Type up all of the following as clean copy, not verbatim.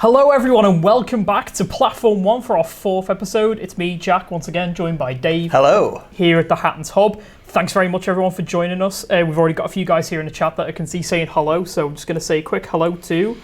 Hello everyone and welcome back to Platform 1 for our 4th episode. It's me, Jack, once again, joined by Dave. Hello. Here at the Hattons Hub. Thanks very much everyone for joining us. We've already got a few guys here in the chat that I can see saying hello, so I'm just going to say a quick hello too.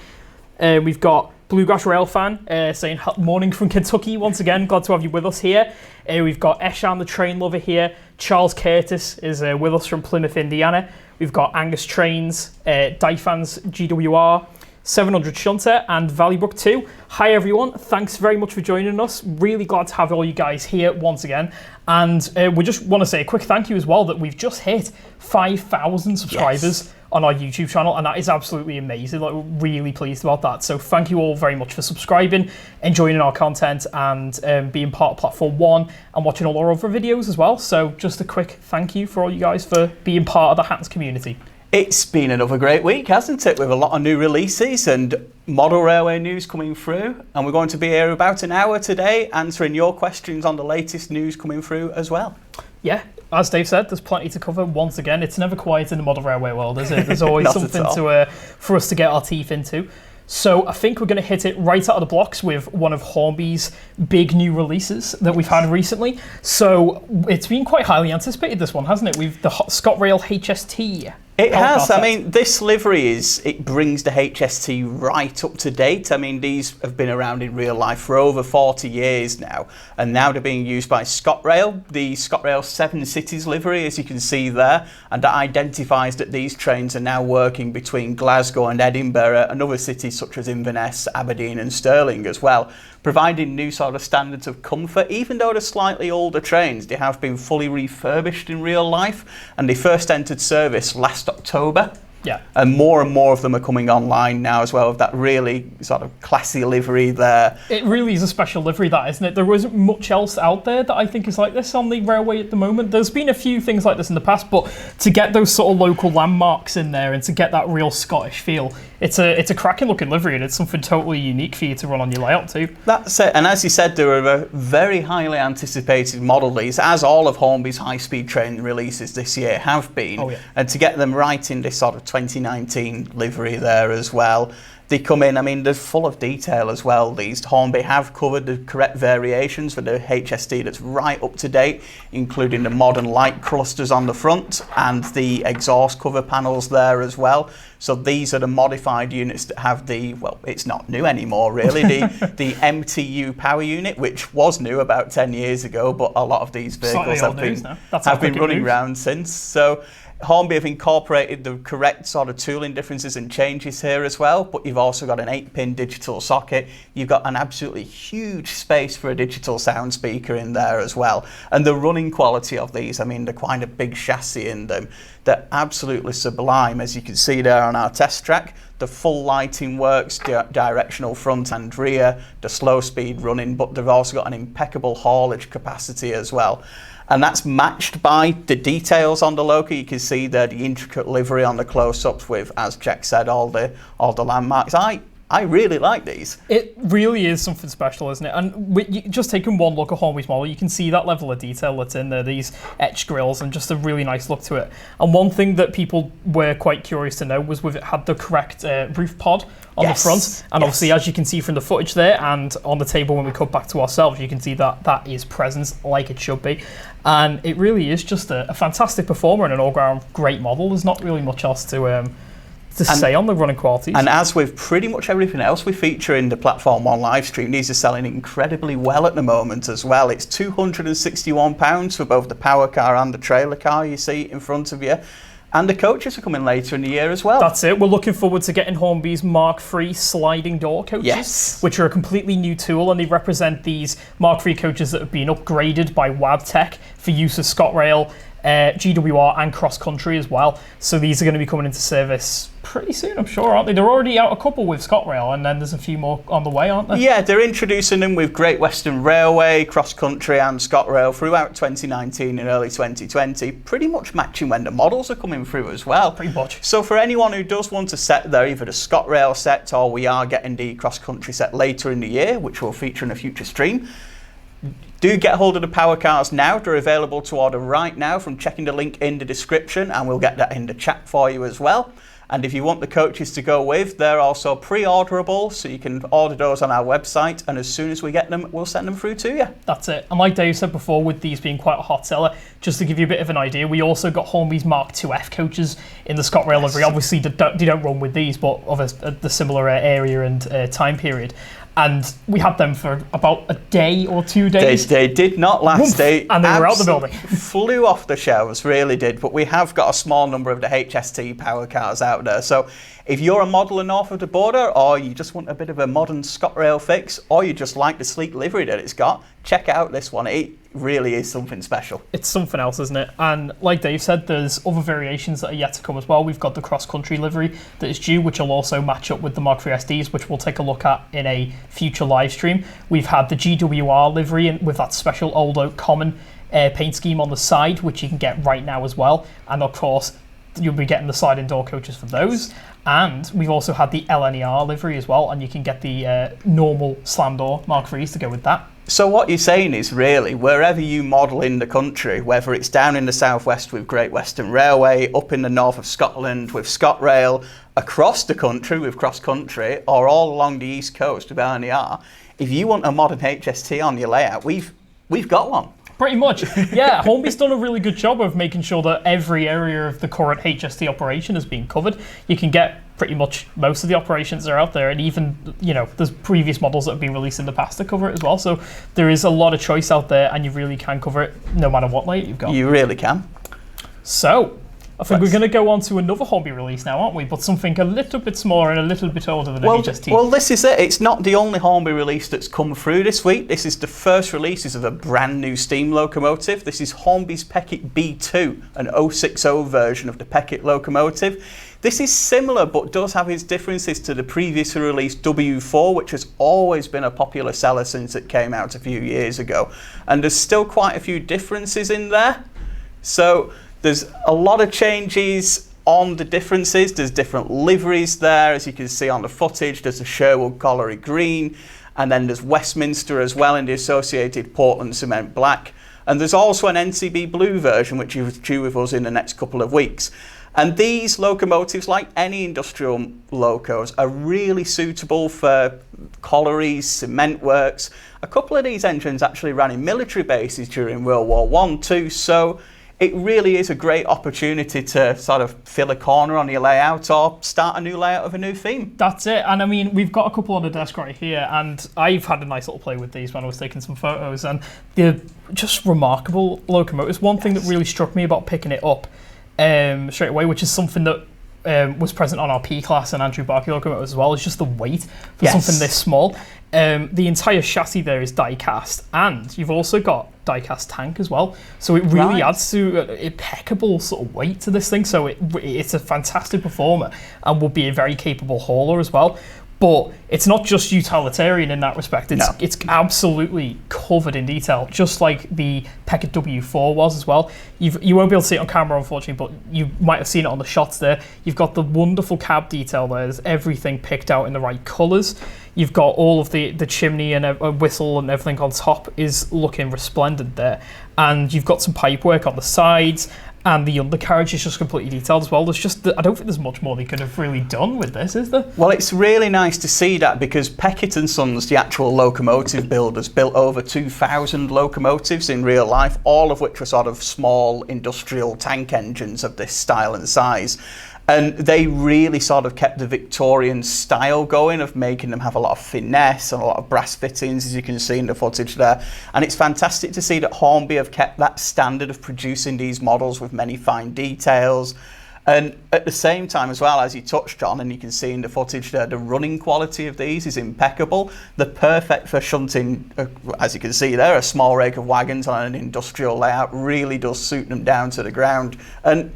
We've got Bluegrass Rail Fan saying morning from Kentucky once again. Glad to have you with us here. We've got Heljan the Train Lover here. Charles Curtis is with us from Plymouth, Indiana. We've got Angus Trains, Dyfans GWR, 700 Shunter and Valleybrook 2. Hi everyone, thanks very much for joining us. Really glad to have all you guys here once again. And we just want to say a quick thank you as well that we've just hit 5,000 subscribers on our YouTube channel, and that is absolutely amazing. Like, we're really pleased about that. So thank you all very much for subscribing, enjoying our content, and being part of Platform 1 and watching all our other videos as well. So just a quick thank you for all you guys for being part of the Hattons community. It's been another great week, hasn't it? With a lot of new releases and model railway news coming through. And we're going to be here about an hour today answering your questions on the latest news coming through as well. Yeah, as Dave said, there's plenty to cover once again. It's never quiet in the model railway world, is it? There's always something for us to get our teeth into. So I think we're going to hit it right out of the blocks with one of Hornby's big new releases that we've had recently. So it's been quite highly anticipated, this one, hasn't it? We've the ScottRail HST. It has. I mean, this livery it brings the HST right up to date. I mean, these have been around in real life for over 40 years now, and now they're being used by ScottRail, the ScottRail 7 Cities livery, as you can see there, and that identifies that these trains are now working between Glasgow and Edinburgh and other cities such as Inverness, Aberdeen and Stirling as well, providing new sort of standards of comfort. Even though they're slightly older trains, they have been fully refurbished in real life, and they first entered service last October. Yeah. And more of them are coming online now as well, with that really sort of classy livery there. It really is a special livery, that, isn't it? There isn't much else out there that I think is like this on the railway at the moment. There's been a few things like this in the past, but to get those sort of local landmarks in there and to get that real Scottish feel, it's a cracking looking livery, and it's something totally unique for you to run on your layout too. That's it. And as you said, there are a very highly anticipated model, these, as all of Hornby's high-speed train releases this year have been. Oh, yeah. And to get them right in this sort of 2019 livery there as well. They come in, I mean, they're full of detail as well. These Hornby have covered the correct variations for the HST that's right up to date, including the modern light clusters on the front and the exhaust cover panels there as well. So these are the modified units that have the, well, it's not new anymore really, the MTU power unit, which was new about 10 years ago, but a lot of these vehicles have been running around since. So Hornby have incorporated the correct sort of tooling differences and changes here as well, but you've also got an 8-pin digital socket. You've got an absolutely huge space for a digital sound speaker in there as well. And the running quality of these, I mean, they're quite a big chassis in them. They're absolutely sublime, as you can see there on our test track. The full lighting works, directional front and rear, the slow speed running, but they've also got an impeccable haulage capacity as well. And that's matched by the details on the loco. You can see there the intricate livery on the close-ups with, as Jack said, all the landmarks. I really like these. It really is something special, isn't it? And just taking one look at Hornby's model, you can see that level of detail that's in there, these etched grills, and just a really nice look to it. And one thing that people were quite curious to know was whether it had the correct roof pod on the front. And obviously, as you can see from the footage there, and on the table when we cut back to ourselves, you can see that that is present like it should be. And it really is just a fantastic performer and an all-round great model. There's not really much else to say on the running qualities. And as with pretty much everything else we feature in the Platform 1 live stream, these are selling incredibly well at the moment as well. It's £261 for both the power car and the trailer car you see in front of you. And the coaches are coming later in the year as well. That's it. We're looking forward to getting Hornby's Mark III sliding door coaches, which are a completely new tool, and they represent these Mark III coaches that have been upgraded by Wabtec for use of ScottRail, GWR and cross country as well. So these are going to be coming into service pretty soon, I'm sure, aren't they? They're already out a couple with ScottRail, and then there's a few more on the way, aren't there? Yeah, they're introducing them with Great Western Railway, cross country and ScottRail throughout 2019 and early 2020, pretty much matching when the models are coming through as well. Pretty much. So for anyone who does want a set there, either the ScottRail set or we are getting the cross country set later in the year, which will feature in a future stream, do get hold of the power cars now. They're available to order right now from checking the link in the description, and we'll get that in the chat for you as well. And if you want the coaches to go with, they're also pre-orderable, so you can order those on our website, and as soon as we get them, we'll send them through to you. That's it. And like Dave said before, with these being quite a hot seller, just to give you a bit of an idea, we also got Hornby's Mark IIF coaches in the ScottRail livery. Obviously, they don't run with these, but of the similar area and time period. And we had them for about a day or 2 days. They did not last. And they were out the building. Flew off the shelves, really did. But we have got a small number of the HST power cars out there. So if you're a modeller north of the border, or you just want a bit of a modern ScottRail fix, or you just like the sleek livery that it's got, check out this one. It really is something special. It's something else, isn't it? And like Dave said, there's other variations that are yet to come as well. We've got the cross-country livery that is due, which will also match up with the Mark III SDs, which we'll take a look at in a future live stream. We've had the GWR livery with that special old oak common paint scheme on the side, which you can get right now as well. And of course, you'll be getting the sliding door coaches for those. And we've also had the LNER livery as well, and you can get the normal slam door Mark IIIs to go with that. So what you're saying is really, wherever you model in the country, whether it's down in the southwest with Great Western Railway, up in the north of Scotland with ScottRail, across the country with Cross Country, or all along the east coast with LNER, if you want a modern HST on your layout, we've got one. Pretty much, yeah. Hornby's done a really good job of making sure that every area of the current HST operation has been covered. You can get pretty much most of the operations that are out there, and even, there's previous models that have been released in the past to cover it as well. So there is a lot of choice out there, and you really can cover it no matter what layout you've got. You really can. So I think we're going to go on to another Hornby release now, aren't we? But something a little bit smaller and a little bit older than a HST. Well, this is it. It's not the only Hornby release that's come through this week. This is the first releases of a brand new steam locomotive. This is Hornby's Peckett B2, an 060 version of the Peckett locomotive. This is similar, but does have its differences to the previously released W4, which has always been a popular seller since it came out a few years ago. And there's still quite a few differences in there. So there's a lot of changes on the differences. There's different liveries there, as you can see on the footage. There's a Sherwood Colliery Green, and then there's Westminster as well in the associated Portland Cement Black. And there's also an NCB Blue version, which is due with us in the next couple of weeks. And these locomotives, like any industrial locos, are really suitable for collieries, cement works. A couple of these engines actually ran in military bases during World War I too, so it really is a great opportunity to sort of fill a corner on your layout or start a new layout of a new theme. That's it. And I mean, we've got a couple on the desk right here, and I've had a nice little play with these when I was taking some photos, and they're just remarkable locomotives. One thing that really struck me about picking it up straight away, which is something that was present on our P-Class and Andrew Barkey locomotives as well, is just the weight for something this small. The entire chassis there is die-cast, and you've also got die-cast tank as well, so it really adds to an impeccable sort of weight to this thing. So it's a fantastic performer and will be a very capable hauler as well. But it's not just utilitarian in that respect. It's absolutely covered in detail, just like the Peckett W4 was as well. You won't be able to see it on camera, unfortunately, but you might have seen it on the shots there. You've got the wonderful cab detail there. There's everything picked out in the right colours. You've got all of the chimney and a whistle and everything on top is looking resplendent there. And you've got some pipework on the sides. And the undercarriage is just completely detailed as well. I don't think there's much more they could have really done with this, is there? Well, it's really nice to see that, because Peckett & Sons, the actual locomotive builders, built over 2,000 locomotives in real life, all of which were sort of small industrial tank engines of this style and size. And they really sort of kept the Victorian style going, of making them have a lot of finesse and a lot of brass fittings, as you can see in the footage there. And it's fantastic to see that Hornby have kept that standard of producing these models with many fine details. And at the same time as well, as you touched on, and you can see in the footage there, the running quality of these is impeccable. They're perfect for shunting, as you can see there, a small rake of wagons on an industrial layout. Really does suit them down to the ground. And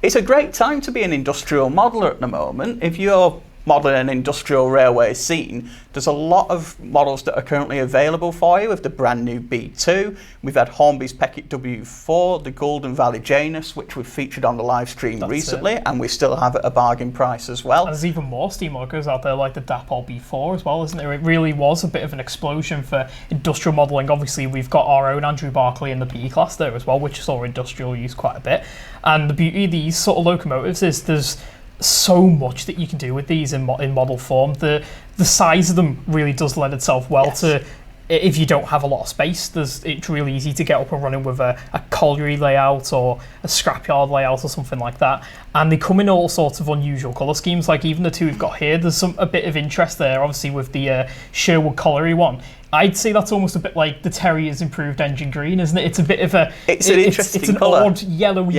it's a great time to be an industrial modeller at the moment. If you're modelling an industrial railway scene, there's a lot of models that are currently available for you with the brand new B2. We've had Hornby's Peckett W4, the Golden Valley Janus, which we've featured on the live stream recently, and we still have it at a bargain price as well. And there's even more steam locos out there, like the Dapol B4 as well, isn't there? It really was a bit of an explosion for industrial modelling. Obviously, we've got our own Andrew Barclay in the P-Class there as well, which saw industrial use quite a bit. And the beauty of these sort of locomotives is there's so much that you can do with these in model form. The size of them really does lend itself well to, if you don't have a lot of space, it's really easy to get up and running with a colliery layout or a scrapyard layout or something like that. And they come in all sorts of unusual colour schemes, like even the two we've got here. There's a bit of interest there, obviously, with the Sherwood colliery one. I'd say that's almost a bit like the Terrier's improved engine green, isn't it? It's a bit of a... It's an interesting colour. Odd, yellowy,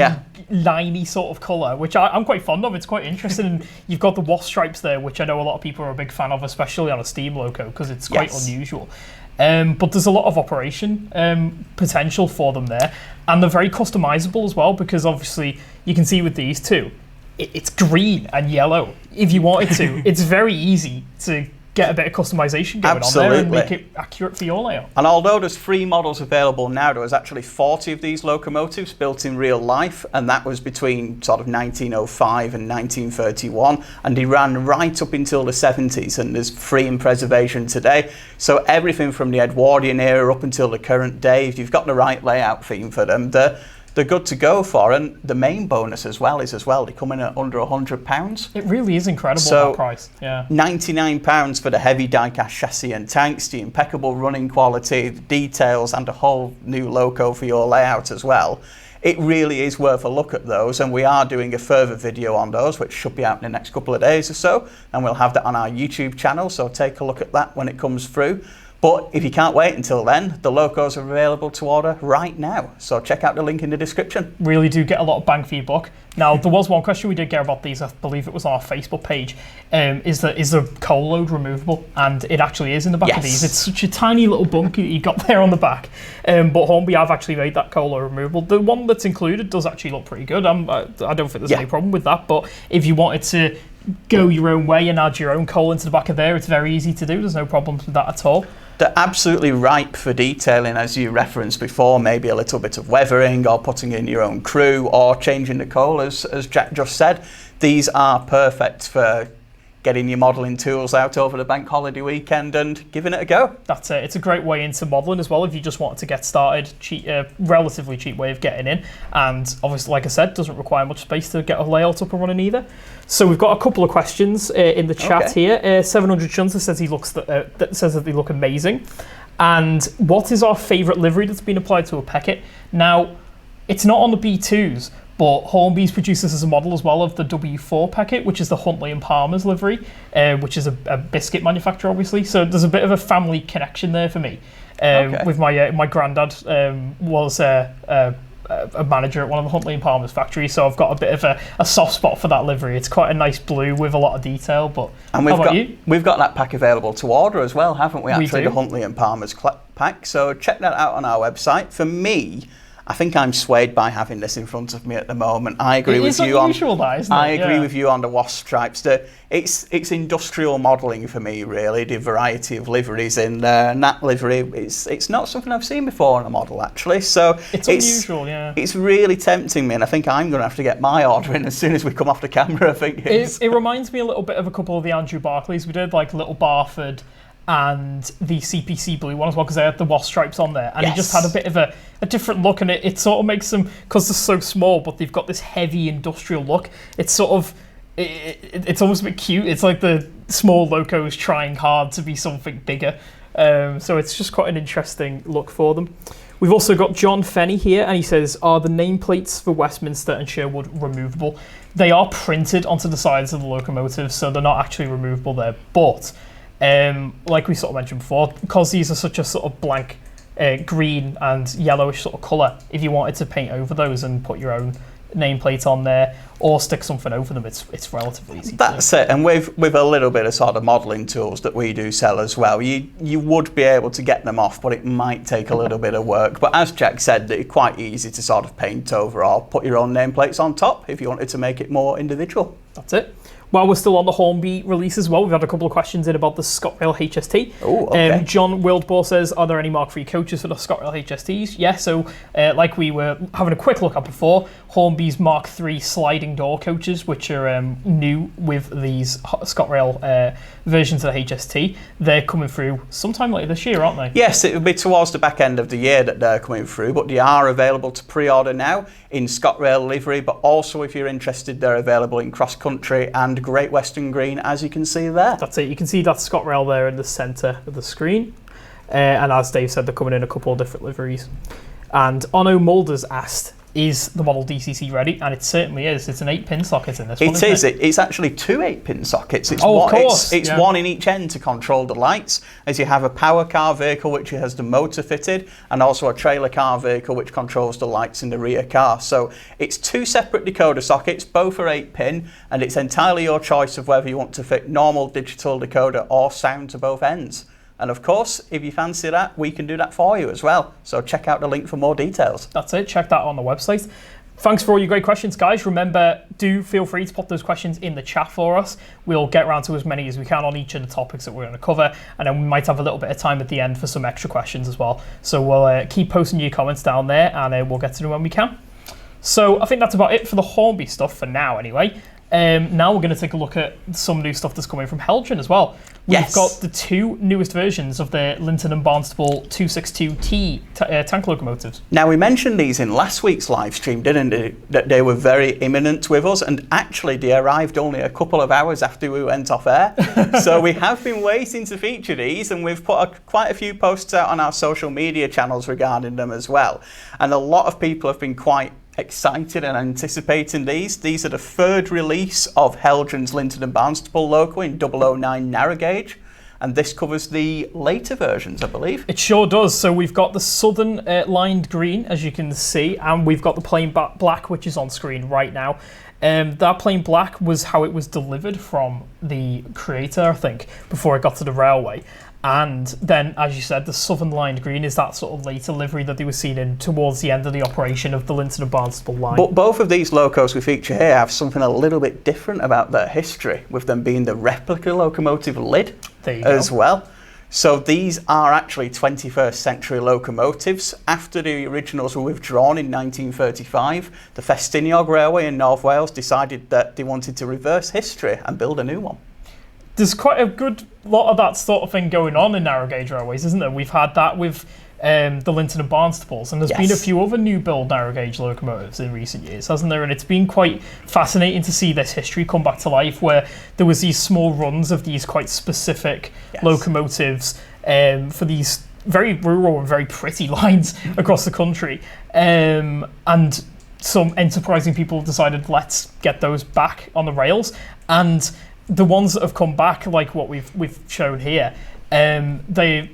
liney sort of colour, which I'm quite fond of. It's quite interesting. And you've got the wasp stripes there, which I know a lot of people are a big fan of, especially on a Steam loco, because it's quite unusual. But there's a lot of operation potential for them there. And they're very customizable as well, because obviously you can see with these two, it's green and yellow. If you wanted to, it's very easy to get a bit of customization going on there and make it accurate for your layout. And although there's 3 models available now, there was actually 40 of these locomotives built in real life, and that was between sort of 1905 and 1931, and they ran right up until the 70s, and there's 3 in preservation today. So everything from the Edwardian era up until the current day, if you've got the right layout theme for them, they're good to go for. And the main bonus as well is they come in at under £100. It really is incredible, that price. Yeah, £99 for the heavy die-cast chassis and tanks, the impeccable running quality, the details, and a whole new loco for your layout as well. It really is worth a look at those, and we are doing a further video on those, which should be out in the next couple of days or so, and we'll have that on our YouTube channel, so take a look at that when it comes through. But if you can't wait until then, the locos are available to order right now. So check out the link in the description. Really do get a lot of bang for your buck. Now, there was one question we did get about these, I believe it was on our Facebook page. Is the coal load removable? And it actually is in the back of these. It's such a tiny little bunker that you've got there on the back. But Hornby have actually made that coal load removable. The one that's included does actually look pretty good. I don't think there's any problem with that. But if you wanted to go your own way and add your own coal into the back of there, it's very easy to do. There's no problems with that at all. They're absolutely ripe for detailing, as you referenced before, maybe a little bit of weathering or putting in your own crew or changing the coal, as Jack just said. These are perfect for getting your modelling tools out over the bank holiday weekend and giving it a go. That's it. It's a great way into modelling as well if you just want to get started. Relatively cheap way of getting in, and obviously, like I said, doesn't require much space to get a layout up and running either. So we've got a couple of questions in the chat here. 700 Shunter says that they look amazing. And what is our favourite livery that's been applied to a Peckett? Now, it's not on the B2s, but Hornby's produced this as a model as well of the W4 Peckett, which is the Huntley and Palmer's livery, which is a biscuit manufacturer, obviously. So there's a bit of a family connection there for me. With my granddad was a manager at one of the Huntley and Palmer's factories, so I've got a bit of a soft spot for that livery. It's quite a nice blue with a lot of detail. But we've got that pack available to order as well, haven't we? Actually, the Huntley and Palmer's pack. So check that out on our website. For me, I think I'm swayed by having this in front of me at the moment. I agree with you on. I agree with you on the wasp stripes. It's industrial modelling for me, really. The variety of liveries in there, and that livery, it's not something I've seen before in a model actually. So it's unusual, yeah. It's really tempting me, and I think I'm going to have to get my order in as soon as we come off the camera. I think it reminds me a little bit of a couple of the Andrew Barclays we did, like Little Barford and the CPC blue one as well, because they had the wasp stripes on there, and it just had a bit of a different look, and it sort of makes them, because they're so small but they've got this heavy industrial look, it's sort of it's almost a bit cute. It's like the small locos trying hard to be something bigger, so it's just quite an interesting look for them. We've also got John Fenney here, and he says, are the nameplates for Westminster and Sherwood removable? They are printed onto the sides of the locomotives, so they're not actually removable there, but like we sort of mentioned before, because these are such a sort of blank green and yellowish sort of colour, if you wanted to paint over those and put your own nameplate on there or stick something over them, it's relatively easy. That's it. And with a little bit of sort of modelling tools that we do sell as well, you would be able to get them off, but it might take a little bit of work. But as Jack said, they're quite easy to sort of paint over or put your own nameplates on top if you wanted to make it more individual. That's it. While we're still on the Hornby release as well, we've had a couple of questions in about the ScottRail HST. Oh, okay. John Wildbore says, are there any Mark III coaches for the ScottRail HSTs? Yeah, so like we were having a quick look at before, Hornby's Mark III sliding door coaches, which are new with these ScottRail versions of the HST, they're coming through sometime later this year, aren't they? Yes, it will be towards the back end of the year that they're coming through, but they are available to pre-order now in ScottRail livery, but also if you're interested, they're available in cross-country and Great Western Green, as you can see there. That's it. You can see that ScottRail there in the centre of the screen. And as Dave said, they're coming in a couple of different liveries. And Onno Mulders asked, is the model DCC ready? And it certainly is. It's an 8-pin socket in this one, isn't it? It's actually 2 8-pin sockets. It's of course. It's one in each end to control the lights, as you have a power car vehicle which has the motor fitted, and also a trailer car vehicle which controls the lights in the rear car. So it's 2 separate decoder sockets, both are 8-pin, and it's entirely your choice of whether you want to fit normal digital decoder or sound to both ends. And of course, if you fancy that, we can do that for you as well. So check out the link for more details. That's it. Check that on the website. Thanks for all your great questions, guys. Remember, do feel free to pop those questions in the chat for us. We'll get around to as many as we can on each of the topics that we're going to cover. And then we might have a little bit of time at the end for some extra questions as well. So we'll keep posting your comments down there, and we'll get to them when we can. So I think that's about it for the Hornby stuff for now anyway. Now we're going to take a look at some new stuff that's coming from Heljan as well. We've got the 2 newest versions of the Linton and Barnstaple 262T tank locomotives. Now, we mentioned these in last week's live stream, didn't we? That they were very imminent with us, and actually they arrived only a couple of hours after we went off air. So we have been waiting to feature these, and we've put quite a few posts out on our social media channels regarding them as well. And a lot of people have been quite excited and anticipating these. These are the 3rd release of Heljan's Linton and Barnstaple loco in 009 narrow gauge, and this covers the later versions, I believe. It sure does. So we've got the southern lined green, as you can see, and we've got the plain black, which is on screen right now. That plain black was how it was delivered from the creator, I think, before it got to the railway. And then, as you said, the southern lined green is that sort of later livery that they were seen in towards the end of the operation of the Linton and Barnstaple line. But both of these locos we feature here have something a little bit different about their history, with them being the replica locomotive lid as well. So these are actually 21st century locomotives. After the originals were withdrawn in 1935, the Festiniog Railway in North Wales decided that they wanted to reverse history and build a new one. There's quite a good lot of that sort of thing going on in narrow gauge railways, isn't there? We've had that with the Linton and Barnstaples, and there's been a few other new build narrow gauge locomotives in recent years, hasn't there? And it's been quite fascinating to see this history come back to life, where there was these small runs of these quite specific locomotives for these very rural and very pretty lines across the country. And some enterprising people decided, let's get those back on the rails. And the ones that have come back, like what we've shown here, they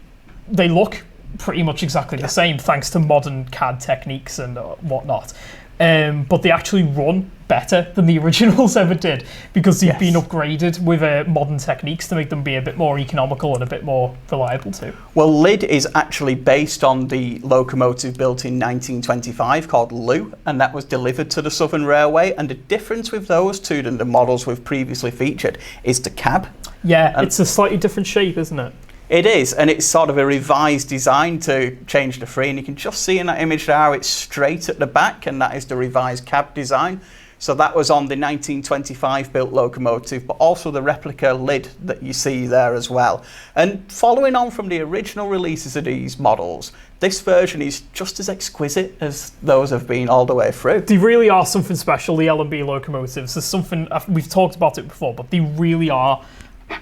look pretty much exactly the same, thanks to modern CAD techniques and whatnot. But they actually run better than the originals ever did, because they've been upgraded with modern techniques to make them be a bit more economical and a bit more reliable too. Well, Lid is actually based on the locomotive built in 1925 called Lou, and that was delivered to the Southern Railway. And the difference with those two than the models we've previously featured is the cab. Yeah, it's a slightly different shape, isn't it? It is, and it's sort of a revised design to change the free, and you can just see in that image there how it's straight at the back, and that is the revised cab design. So that was on the 1925 built locomotive, but also the replica lid that you see there as well. And following on from the original releases of these models, this version is just as exquisite as those have been all the way through. They really are something special, the L&B locomotives. There's something, we've talked about it before, but they really are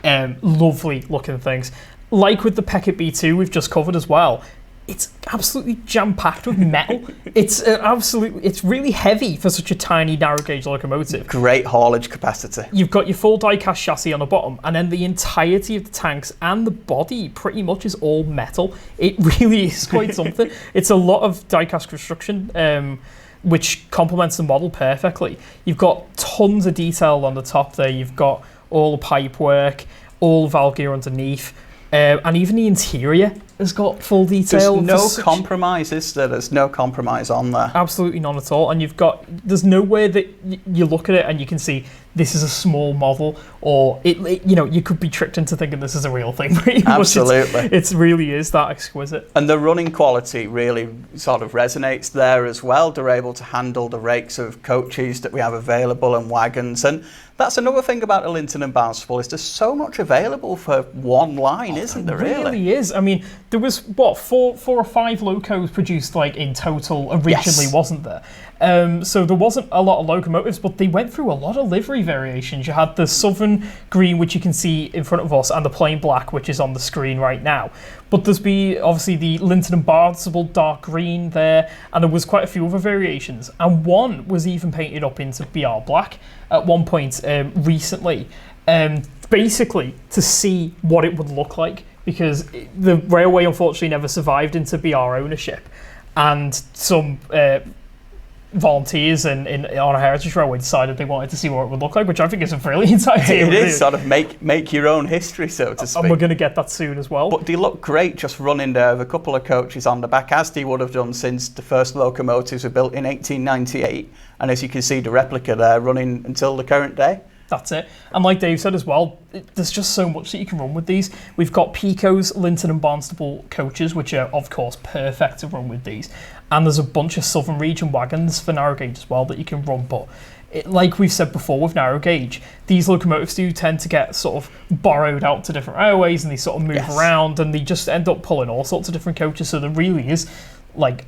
lovely looking things. Like with the Peckett B2 we've just covered as well, it's absolutely jam-packed with metal. It's really heavy for such a tiny narrow gauge locomotive. Great haulage capacity. You've got your full die-cast chassis on the bottom, and then the entirety of the tanks and the body pretty much is all metal. It really is quite something. It's a lot of die-cast construction, which complements the model perfectly. You've got tons of detail on the top there. You've got all the pipe work, all the valve gear underneath. And even the interior has got full detail. There's no compromise, is there? There's no compromise on there. Absolutely none at all. And there's nowhere that you look at it and you can see this is a small model, or you could be tricked into thinking this is a real thing. Pretty much. Absolutely. It really is that exquisite. And the running quality really sort of resonates there as well. They're able to handle the rakes of coaches that we have available and wagons. And that's another thing about the Linton and Barnstaple is there's so much available for one line, isn't there? Really? It really is. I mean, there was four or five locos produced in total originally, wasn't there? So there wasn't a lot of locomotives, but they went through a lot of livery variations. You had the Southern Green, which you can see in front of us, and the plain black, which is on the screen right now. But there's obviously the Linton and Barnstaple dark green there, and there was quite a few other variations. And one was even painted up into BR black at one point recently, basically to see what it would look like, because the railway unfortunately never survived into BR ownership, and some volunteers on a heritage railway decided they wanted to see what it would look like, which I think is a brilliant idea. It is sort of make your own history, so to speak. And we're going to get that soon as well. But they look great just running there with a couple of coaches on the back, as they would have done since the first locomotives were built in 1898. And as you can see, the replica there running until the current day. That's it. And like Dave said as well, there's just so much that you can run with these. We've got Pico's Linton and Barnstaple coaches, which are, of course, perfect to run with these. And there's a bunch of Southern Region wagons for narrow gauge as well that you can run. But like we've said before with narrow gauge, these locomotives do tend to get sort of borrowed out to different railways, and they sort of move around, and they just end up pulling all sorts of different coaches. So there really is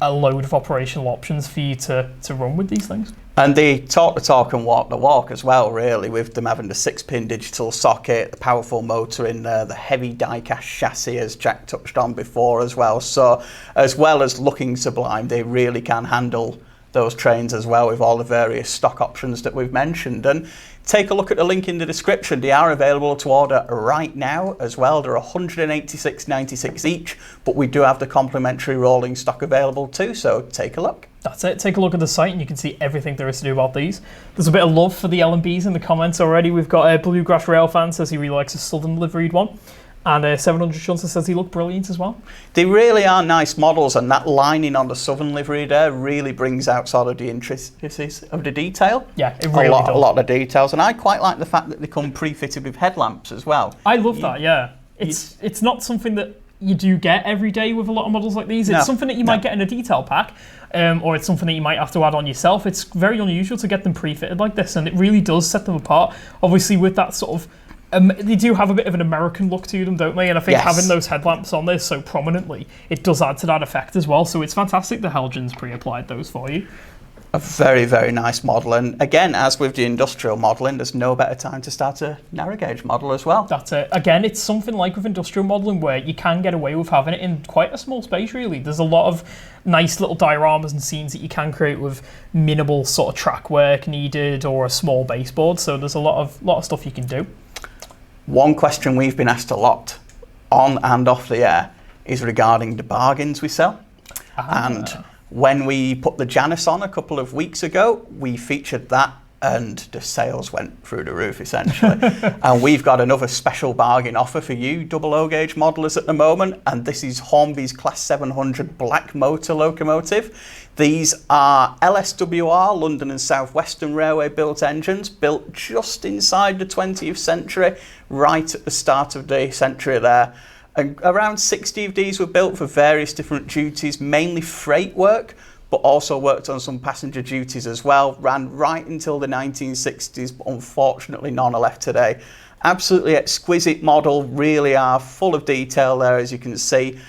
a load of operational options for you to run with these things. And they talk the talk and walk the walk as well, really, with them having the 6-pin digital socket, the powerful motor in there, the heavy die-cast chassis, as Jack touched on before as well. So, as well as looking sublime, they really can handle those trains as well with all the various stock options that we've mentioned. And take a look at the link in the description. They are available to order right now as well. They're $186.96 each, but we do have the complimentary rolling stock available too, so take a look. That's it. Take a look at the site and you can see everything there is to do about these. There's a bit of love for the L&Bs in the comments already. We've got a Bluegrass Rail fan says he really likes a Southern liveried one. And 700 Shunter says he looked brilliant as well. They really are nice models, and that lining on the Southern livery there really brings out sort of the intricacies of the detail. Yeah, it really does. A lot of details, and I quite like the fact that they come pre-fitted with headlamps as well. I love that, yeah. It's not something that you do get every day with a lot of models like these. It's something that you might get in a detail pack, or it's something that you might have to add on yourself. It's very unusual to get them pre-fitted like this, and it really does set them apart. Obviously, with that sort of they do have a bit of an American look to them, don't they? And I think having those headlamps on there so prominently, it does add to that effect as well. So it's fantastic the Heljan's pre-applied those for you. A very, very nice model. And again, as with the industrial modelling, there's no better time to start a narrow gauge model as well. That's it. Again, it's something like with industrial modelling where you can get away with having it in quite a small space, really. There's a lot of nice little dioramas and scenes that you can create with minimal sort of track work needed or a small baseboard. So there's a lot of stuff you can do. One question we've been asked a lot on and off the air is regarding the bargains we sell. And when we put the Janus on a couple of weeks ago, we featured that and the sales went through the roof essentially. And we've got another special bargain offer for you double O gauge modelers at the moment, and this is Hornby's Class 700 black motor locomotive. These are LSWR, London and South Western Railway built engines, built just inside the 20th century, right at the start of the century there. And around 60 of these were built for various different duties, mainly freight work, but also worked on some passenger duties as well. Ran right until the 1960s, but unfortunately none are left today. Absolutely exquisite model, really are full of detail there, as you can see.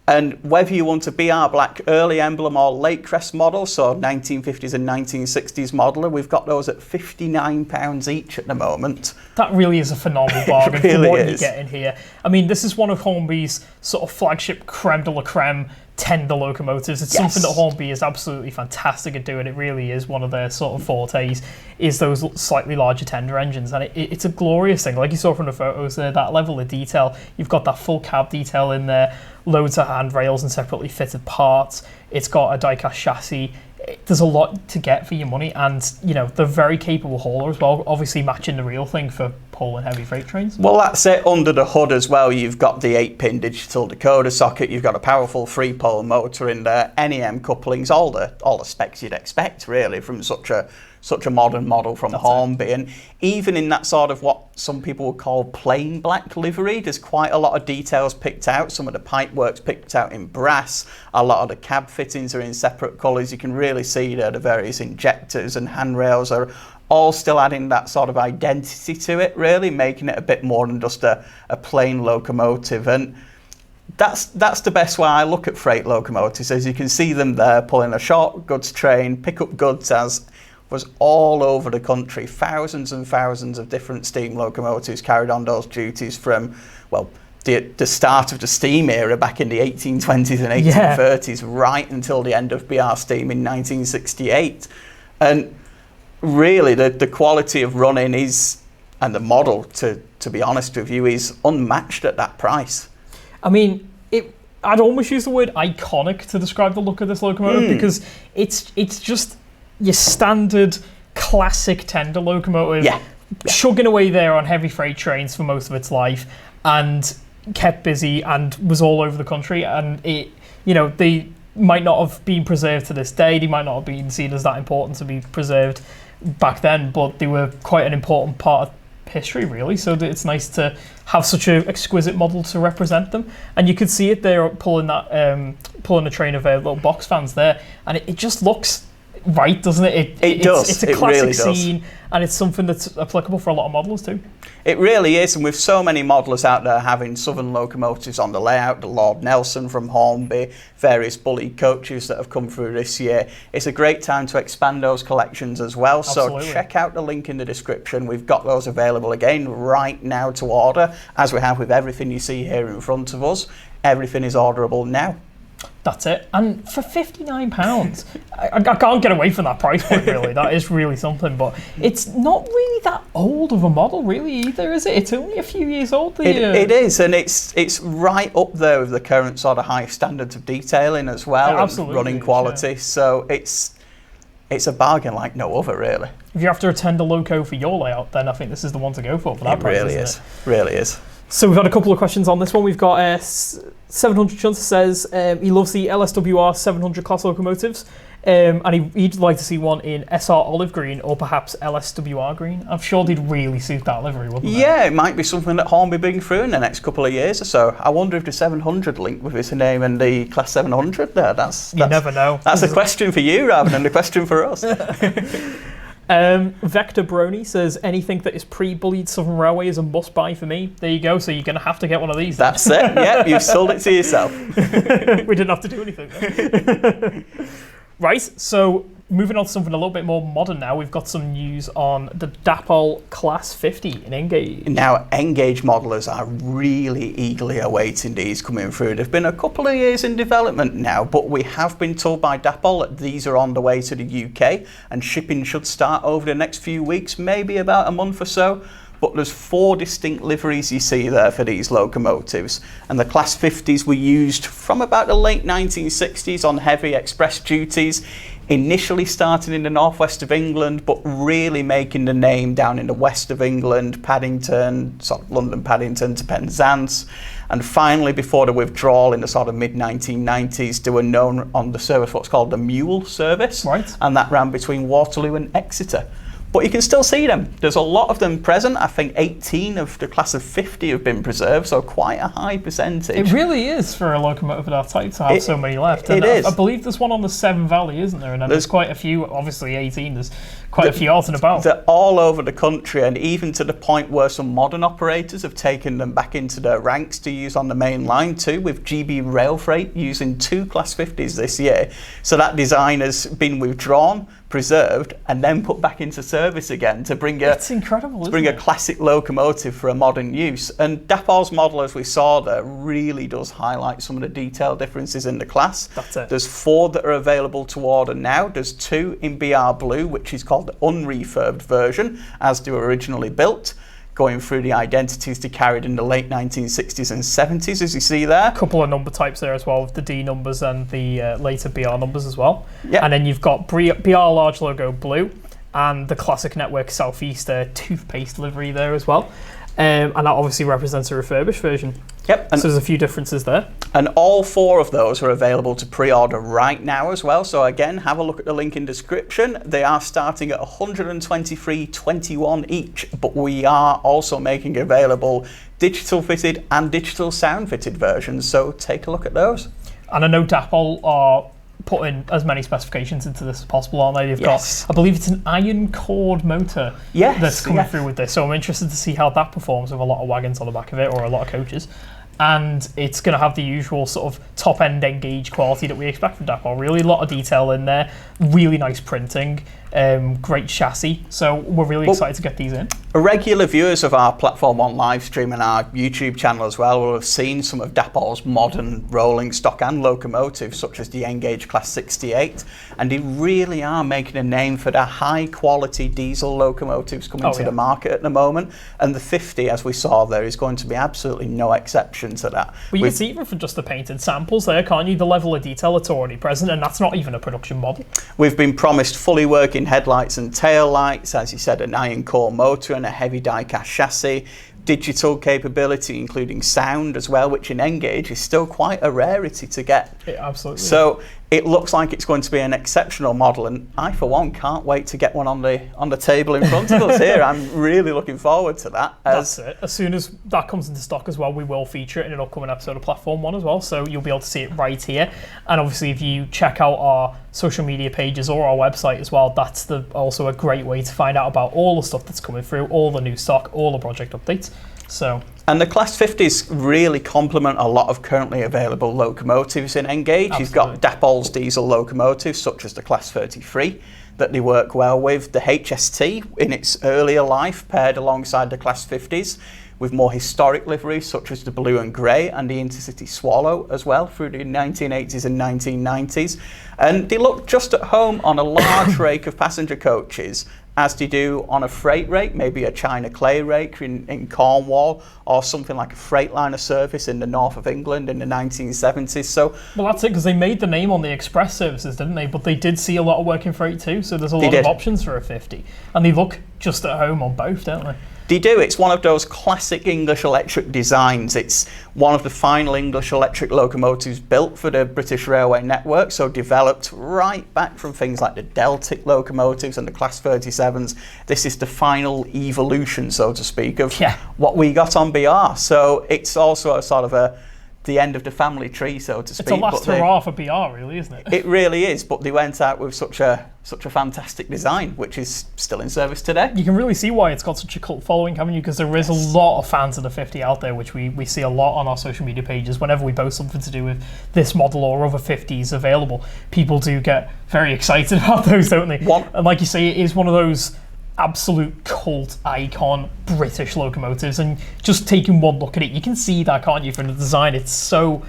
And whether you want a BR Black early emblem or late crest model, so 1950s and 1960s modeler, we've got those at £59 each at the moment. That really is a phenomenal bargain for what you get in here. I mean, this is one of Hornby's sort of flagship creme de la creme tender locomotives. It's something that Hornby is absolutely fantastic at doing. It really is one of their sort of fortes, is those slightly larger tender engines, and it's a glorious thing. Like you saw from the photos there, that level of detail. You've got that full cab detail in there, loads of handrails and separately fitted parts. It's got a die-cast chassis. there's a lot to get for your money, and you know they're very capable hauler as well. Obviously, matching the real thing for pulling heavy freight trains. Well, that's it. Under the hood as well, you've got the 8-pin digital decoder socket. You've got a powerful 3-pole motor in there, NEM couplings, all the specs you'd expect really from such a modern model from Hornby. And even in that sort of what some people would call plain black livery, there's quite a lot of details picked out. Some of the pipe work's picked out in brass. A lot of the cab fittings are in separate colours. You can really see that the various injectors and handrails are all still adding that sort of identity to it, really, making it a bit more than just a plain locomotive. And that's the best way I look at freight locomotives, as you can see them there pulling a short goods train, pick up goods as was all over the country. Thousands and thousands of different steam locomotives carried on those duties from, well, the start of the steam era back in the 1820s and 1830s, right until the end of BR steam in 1968. And really, the quality of running is, and the model, to be honest with you, is unmatched at that price. I mean, I'd almost use the word iconic to describe the look of this locomotive, because it's just your standard classic tender locomotive, chugging away there on heavy freight trains for most of its life, and kept busy and was all over the country. And it, you know, they might not have been preserved to this day. They might not have been seen as that important to be preserved back then, but they were quite an important part of history, really. So it's nice to have such an exquisite model to represent them. And you could see it there pulling a train of little box fans there, and it just looks right, doesn't it? It does. It's a classic scene, and it's something that's applicable for a lot of modellers too. It really is, and with so many modellers out there having southern locomotives on the layout, the Lord Nelson from Hornby, various bully coaches that have come through this year, it's a great time to expand those collections as well. Absolutely. So check out the link in the description. We've got those available again right now to order, as we have with everything you see here in front of us. Everything is orderable now. That's it. And for £59, I can't get away from that price point, really. That is really something. But it's not really that old of a model, really, either, is it? It's only a few years old. It is, and it's right up there with the current sort of high standards of detailing as well, and running quality. Yeah. So it's a bargain like no other, really. If you have to attend a loco for your layout, then I think this is the one to go for that price, really is. Really is. So we've had a couple of questions on this one. We've got 700 Chunter says he loves the LSWR 700 class locomotives, and he'd like to see one in SR olive green or perhaps LSWR green. I'm sure they'd really suit that livery, wouldn't they? Yeah, it might be something that Hornby bring through in the next couple of years or so. I wonder if the 700 linked with his name and the Class 700 there. You never know. That's a question for you rather than a question for us. Vector Brony says anything that is pre-bullied Southern Railway is a must-buy for me. There you go. So you're going to have to get one of these. That's it. Yeah, you've sold it to yourself. We didn't have to do anything. Right. So moving on to something a little bit more modern now, we've got some news on the Dapol Class 50 in Engage. Now, Engage modelers are really eagerly awaiting these coming through. They've been a couple of years in development now, but we have been told by Dapol that these are on the way to the UK, and shipping should start over the next few weeks, maybe about a month or so. But there's 4 distinct liveries you see there for these locomotives, and the Class 50s were used from about the late 1960s on heavy express duties, initially starting in the northwest of England, but really making the name down in the west of England, Paddington, sort of London Paddington to Penzance, and finally before the withdrawal in the sort of mid-1990s, they were known on the service what's called the Mule service, right, and that ran between Waterloo and Exeter. But you can still see them. There's a lot of them present. I think 18 of the class of 50 have been preserved, so quite a high percentage. It really is for a locomotive of that type to have so many left. And it is. I believe there's one on the Severn Valley, isn't there? And then there's quite a few, obviously 18, there's quite a few out and about. They're all over the country, and even to the point where some modern operators have taken them back into their ranks to use on the main line too, with GB Rail Freight using 2 Class 50s this year. So that design has been withdrawn, preserved, and then put back into service again to bring it's incredible, a classic locomotive for a modern use. And Dapol's model, as we saw there, really does highlight some of the detail differences in the class. That's it. There's 4 that are available to order now. There's 2 in BR Blue, which is called the unrefurbed version, as they were originally built. going through the identities they carried in the late 1960s and 70s, as you see there. A couple of number types there as well, with the D numbers and the later BR numbers as well. Yeah. And then you've got BR large logo blue and the classic network Southeast toothpaste livery there as well. And that obviously represents a refurbished version. Yep. So there's a few differences there. And all 4 of those are available to pre-order right now as well. So again, have a look at the link in description. They are starting at $123.21 each, but we are also making available digital fitted and digital sound fitted versions. So take a look at those. And I know Dapol are putting as many specifications into this as possible, aren't they? They've got, I believe it's an iron cord motor that's coming through with this. So I'm interested to see how that performs with a lot of wagons on the back of it, or a lot of coaches. And it's going to have the usual sort of top-end Engage quality that we expect from Dapol. Really a lot of detail in there, really nice printing, great chassis. So we're really excited to get these in. Regular viewers of our platform on Livestream and our YouTube channel as well will have seen some of Dapol's modern rolling stock and locomotives, such as the Engage Class 68, and they really are making a name for their high-quality diesel locomotives coming to the market at the moment. And the 50, as we saw there, is going to be absolutely no exception to that. Well, you can see even from just the painted samples there, can't you? The level of detail that's already present, and that's not even a production model. We've been promised fully working headlights and tail lights, as you said, an iron core motor and a heavy die-cast chassis, digital capability including sound as well, which in Engage is still quite a rarity to get. It absolutely. So it looks like it's going to be an exceptional model, and I for one can't wait to get one on the table in front of us here. I'm really looking forward to that. That's it. As soon as that comes into stock as well, we will feature it in an upcoming episode of Platform 1 as well, so you'll be able to see it right here. And obviously if you check out our social media pages or our website as well, that's also a great way to find out about all the stuff that's coming through, all the new stock, all the project updates. And the Class 50s really complement a lot of currently available locomotives in Engage. Absolutely. You've got Dapol's diesel locomotives, such as the Class 33, that they work well with. The HST, in its earlier life, paired alongside the Class 50s, with more historic liveries, such as the blue and grey and the Intercity Swallow as well, through the 1980s and 1990s. And they look just at home on a large rake of passenger coaches, as they do on a freight rake, maybe a China clay rake in Cornwall, or something like a Freightliner service in the north of England in the 1970s. So, well, that's it, because they made the name on the express services, didn't they? But they did see a lot of work in freight too, so there's a lot of options for a 50. And they look just at home on both, don't they? They do. It's one of those classic English electric designs. It's one of the final English electric locomotives built for the British Railway network, so developed right back from things like the Deltic locomotives and the Class 37s. This is the final evolution, so to speak, of what we got on BR. So it's also a sort of the end of the family tree, so to speak. It's a last hurrah for BR, really, isn't it? It really is, but they went out with such a fantastic design, which is still in service today. You can really see why it's got such a cult following, haven't you? Because there is a lot of fans of the 50 out there, which we see a lot on our social media pages. Whenever we post something to do with this model or other 50s available, people do get very excited about those, don't they? And like you say, it is one of those absolute cult icon British locomotives, and just taking one look at it, you can see that, can't you, from the design? It's so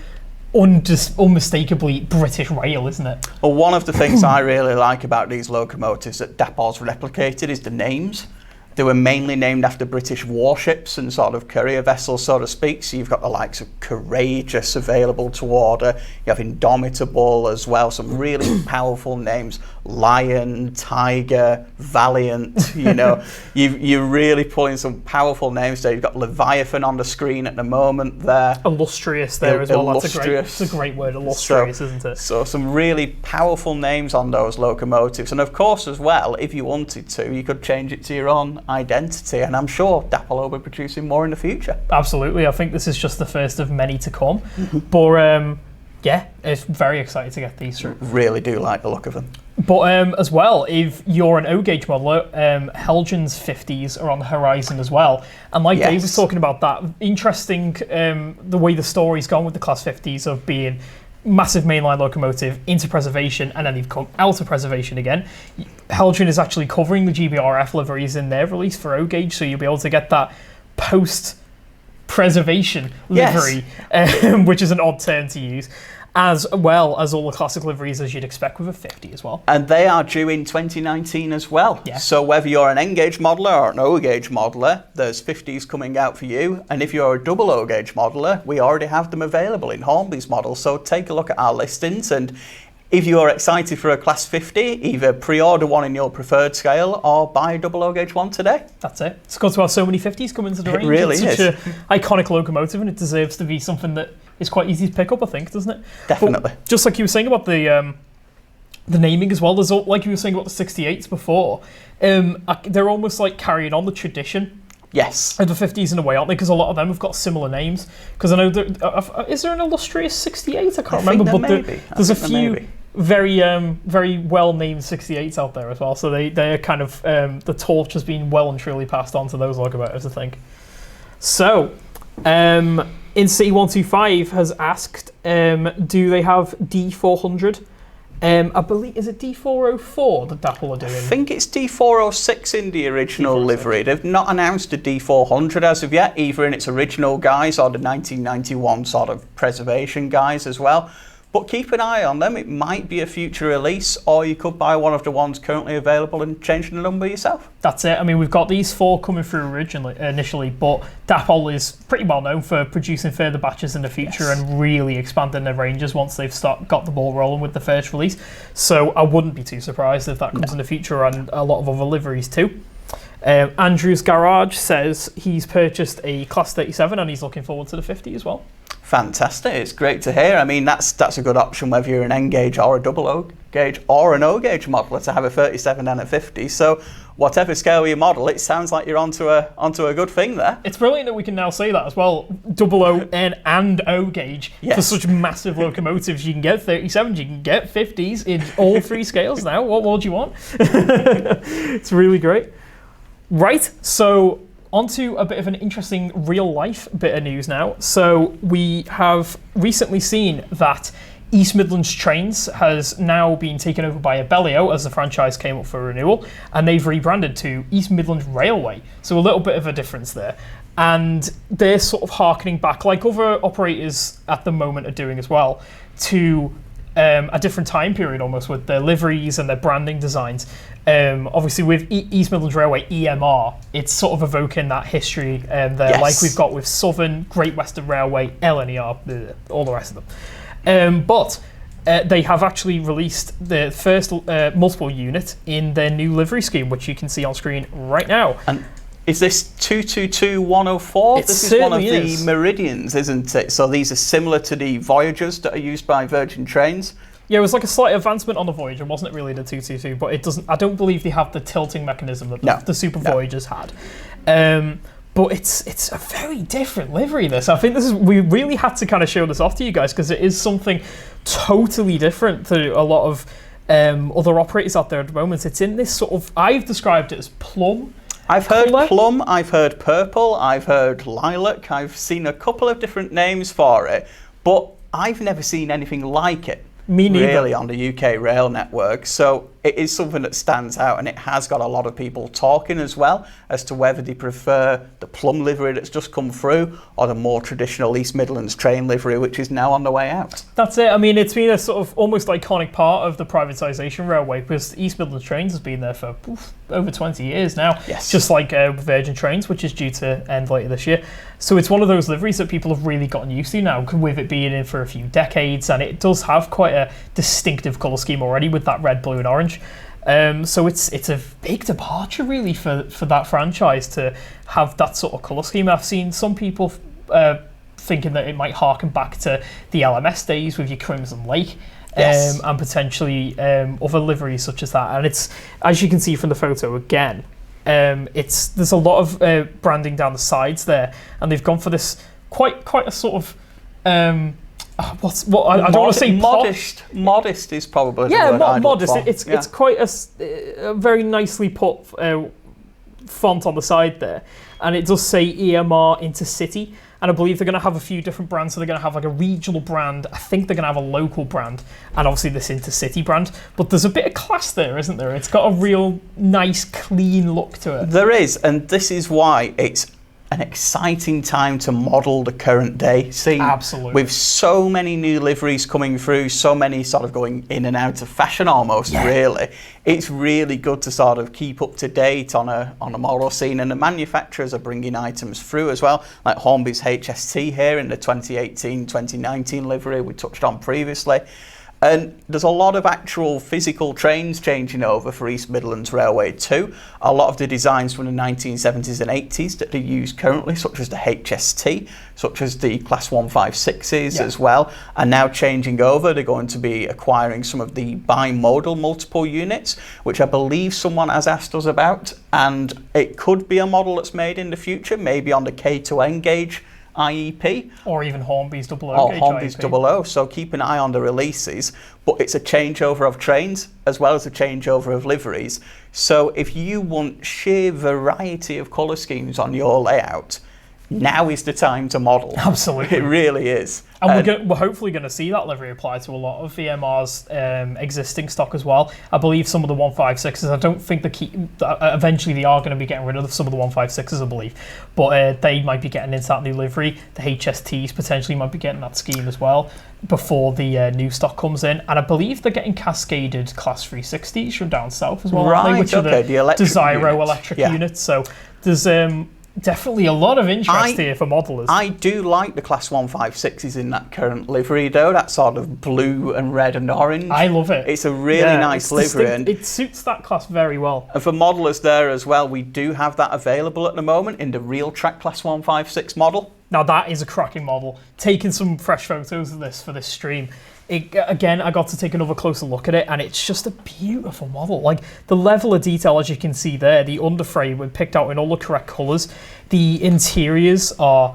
unmistakably British rail, isn't it? Well, one of the things I really like about these locomotives that Dapol's replicated is the names. They were mainly named after British warships and sort of courier vessels, so to speak. So you've got the likes of Courageous available to order. You have Indomitable as well, some really powerful names. Lion, Tiger, Valiant, you know. You're really pulling some powerful names there. You've got Leviathan on the screen at the moment there. Illustrious there as well. That's a great word, illustrious, isn't it? So some really powerful names on those locomotives. And of course as well, if you wanted to, you could change it to your own identity, and I'm sure Dapol will be producing more in the future. Absolutely. I think this is just the first of many to come. But yeah, it's very excited to get these through. Really do like the look of them. But as well, if you're an O-gauge modeler, Heljan's 50s are on the horizon as well. And like Dave was talking about that, interesting the way the story's gone with the Class 50s of being massive mainline locomotive into preservation, and then they've come out of preservation again. Heljan is actually covering the GBRF liveries in their release for O-gauge, so you'll be able to get that post-preservation livery, which is an odd term to use. as well as all the classic liveries as you'd expect with a 50 as well. And they are due in 2019 as well. Yeah. So whether you're an N-gauge modeller or an O-gauge modeller, there's 50s coming out for you. And if you're a double O-gauge modeller, we already have them available in Hornby's models. So take a look at our listings, and if you're excited for a Class 50, either pre-order one in your preferred scale or buy a double O-gauge one today. That's it. It's good to have so many 50s come into the range. It really is. It's such an iconic locomotive, and it deserves to be something that is quite easy to pick up, I think, doesn't it? Definitely. But just like you were saying about the naming as well, there's like you were saying about the 68s before, they're almost like carrying on the tradition. Yes. Of the 50s in a way, aren't they? Because a lot of them have got similar names. Because I know is there an illustrious 68? I can't remember, but there's a few very very well named 68s out there as well. So they are kind of the torch has been well and truly passed on to those locomotives, I think. So in C125 has asked, do they have D400? I believe, is it D404 that Dapol are doing? I think it's D406 in the original livery. They've not announced a D400 as of yet, either in its original guise or the 1991 sort of preservation guise as well. But keep an eye on them. It might be a future release, or you could buy one of the ones currently available and change the number yourself. That's it. I mean, we've got these 4 coming through initially, but Dapol is pretty well known for producing further batches in the future and really expanding their ranges once they've got the ball rolling with the first release. So I wouldn't be too surprised if that comes in the future, and a lot of other liveries too. Andrew's Garage says he's purchased a Class 37 and he's looking forward to the 50 as well. Fantastic. It's great to hear. I mean, that's a good option whether you're an N-gauge or a double O-gauge or an O-gauge modeler to have a 37 and a 50. So whatever scale you model, it sounds like you're onto a good thing there. It's brilliant that we can now say that as well. Double O and O-gauge for such massive locomotives. You can get 37s, you can get 50s in all 3 scales now. What more do you want? It's really great. Right, so onto a bit of an interesting real-life bit of news now. So we have recently seen that East Midlands Trains has now been taken over by Abellio as the franchise came up for renewal, and they've rebranded to East Midlands Railway. So a little bit of a difference there. And they're sort of harkening back, like other operators at the moment are doing as well, to a different time period almost with their liveries and their branding designs. Obviously with East Midlands Railway, EMR, it's sort of evoking that history there, like we've got with Southern, Great Western Railway, LNER, all the rest of them. But they have actually released the first multiple unit in their new livery scheme, which you can see on screen right now. And is this 222104? This is one of the Meridians, isn't it? So these are similar to the Voyagers that are used by Virgin Trains. Yeah, it was like a slight advancement on the Voyager, wasn't it really, the 222? But it doesn't. I don't believe they have the tilting mechanism that the Super Voyagers had. But it's a very different livery, this. I think we really had to kind of show this off to you guys because it is something totally different to a lot of other operators out there at the moment. It's in this sort of, I've described it as plum. I've heard plum, I've heard purple, I've heard lilac, I've seen a couple of different names for it, but I've never seen anything like it. Me neither. Really on the UK rail network. So it is something that stands out, and it has got a lot of people talking as well as to whether they prefer the plum livery that's just come through or the more traditional East Midlands train livery, which is now on the way out. That's it. I mean, it's been a sort of almost iconic part of the privatisation railway because East Midlands Trains has been there for over 20 years now. Yes. Just like Virgin Trains, which is due to end later this year. So it's one of those liveries that people have really gotten used to now, with it being in for a few decades, and it does have quite a distinctive colour scheme already with that red, blue and orange. So it's a big departure really for that franchise to have that sort of colour scheme. I've seen some people thinking that it might harken back to the LMS days with your Crimson Lake. Yes. And potentially other liveries such as that. And it's, as you can see from the photo again, there's a lot of branding down the sides there, and they've gone for this quite a sort of I don't want to say modest. Modest is probably the word modest. It's quite a very nicely put font on the side there, and it does say EMR Intercity. And I believe they're going to have a few different brands. So they're going to have like a regional brand. I think they're going to have a local brand. And obviously this Intercity brand. But there's a bit of class there, isn't there? It's got a real nice, clean look to it. There is. And this is why it's an exciting time to model the current day scene. Absolutely. With so many new liveries coming through, so many sort of going in and out of fashion almost, really. It's really good to sort of keep up to date on a model scene, and the manufacturers are bringing items through as well, like Hornby's HST here in the 2018-2019 livery we touched on previously. And there's a lot of actual physical trains changing over for East Midlands Railway too. A lot of the designs from the 1970s and 80s that they use currently, such as the HST, such as the Class 156s as well, are now changing over. They're going to be acquiring some of the bimodal multiple units, which I believe someone has asked us about. And it could be a model that's made in the future, maybe on the K2N gauge IEP, or even Hornby's 00 or gauge Hornby's IEP. 00, so keep an eye on the releases. But it's a changeover of trains as well as a changeover of liveries. So if you want sheer variety of colour schemes on your layout, now is the time to model. Absolutely. It really is. And we're hopefully going to see that livery apply to a lot of VMR's existing stock as well. I believe some of the 156s, I don't think eventually they are going to be getting rid of some of the 156s, I believe. But they might be getting into that new livery. The HSTs potentially might be getting that scheme as well before the new stock comes in. And I believe they're getting cascaded Class 360s from down south as well, aren't they? Which are the Desiro electric units. So there's definitely a lot of interest here for modelers. I do like the Class 156s in that current livery though, that sort of blue and red and orange. I love it. It's a really nice livery. And it suits that class very well. And for modelers there as well, we do have that available at the moment in the Real Track Class 156 model. Now that is a cracking model. Taking some fresh photos of this for this stream. Again, I got to take another closer look at it, and it's just a beautiful model. Like, the level of detail, as you can see there, the underframe was picked out in all the correct colours. The interiors are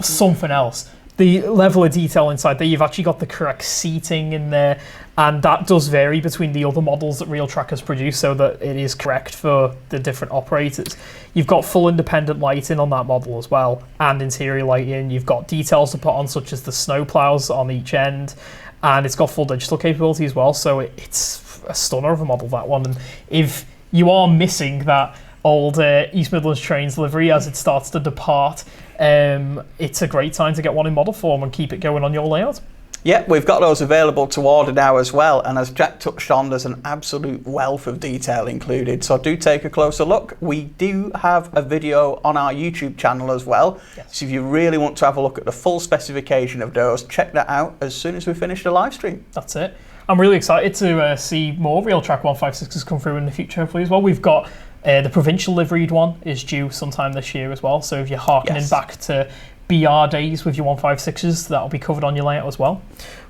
something else. The level of detail inside there, you've actually got the correct seating in there, and that does vary between the other models that Real Track has produced, so that it is correct for the different operators. You've got full independent lighting on that model as well, and interior lighting. You've got details to put on, such as the snow plows on each end, and it's got full digital capability as well, so it's a stunner of a model, that one. And if you are missing that old East Midlands Trains livery as it starts to depart, it's a great time to get one in model form and keep it going on your layout. Yeah, we've got those available to order now as well, and as Jack touched on, there's an absolute wealth of detail included, so do take a closer look. We do have a video on our YouTube channel as well, so if you really want to have a look at the full specification of those, check that out as soon as we finish the live stream. That's it. I'm really excited to see more Real Track 156s come through in the future, hopefully, as well. We've got the provincial liveried one is due sometime this year as well, so if you're harkening back to BR days with your 156s, that'll be covered on your layout as well.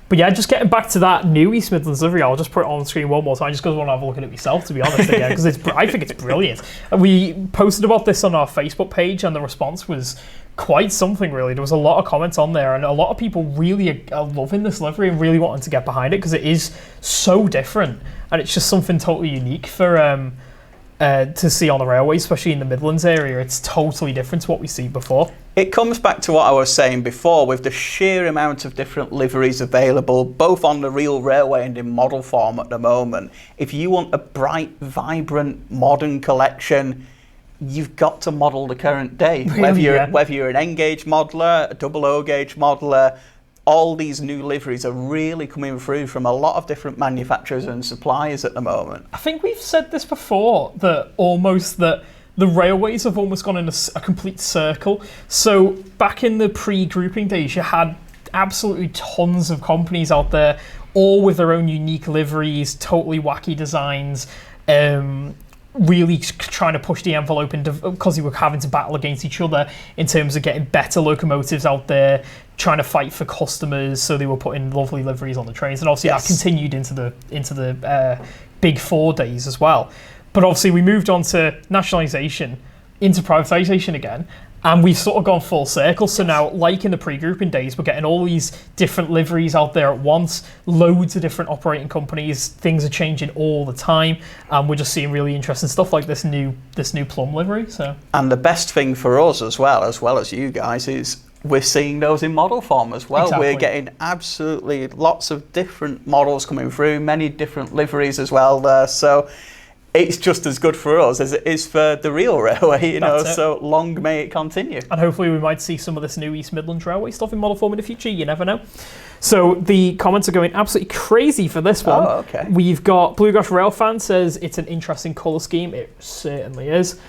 But yeah, just getting back to that new East Midlands livery, I'll just put it on the screen one more time just because I want to have a look at it myself, to be honest, again, because I think it's brilliant. We posted about this on our Facebook page, and the response was quite something, really. There was a lot of comments on there, and a lot of people really are loving this livery and really wanting to get behind it because it is so different, and it's just something totally unique for to see on the railway, especially in the Midlands area. It's totally different to what we see before. It comes back to what I was saying before, with the sheer amount of different liveries available, both on the real railway and in model form at the moment. If you want a bright, vibrant, modern collection, you've got to model the current day. Really, whether you're an N-gauge modeller, a 00 gauge modeller, all these new liveries are really coming through from a lot of different manufacturers and suppliers at the moment. I think we've said this before, that the railways have almost gone in a complete circle. So back in the pre-grouping days, you had absolutely tons of companies out there, all with their own unique liveries, totally wacky designs, really trying to push the envelope because they were having to battle against each other in terms of getting better locomotives out there, trying to fight for customers, so they were putting lovely liveries on the trains, and obviously that continued into the Big Four days as well. But obviously we moved on to nationalisation, into privatisation again, and we've sort of gone full circle. So now, like in the pre-grouping days, we're getting all these different liveries out there at once, loads of different operating companies, things are changing all the time, and we're just seeing really interesting stuff like this new plum livery. So, and the best thing for us as well as you guys, is we're seeing those in model form as well. Exactly. We're getting absolutely lots of different models coming through, many different liveries as well there. So it's just as good for us as it is for the real railway, so long may it continue. And hopefully we might see some of this new East Midlands Railway stuff in model form in the future, you never know. So the comments are going absolutely crazy for this one. Oh, okay. We've got Bluegrass Railfan says it's an interesting colour scheme. It certainly is.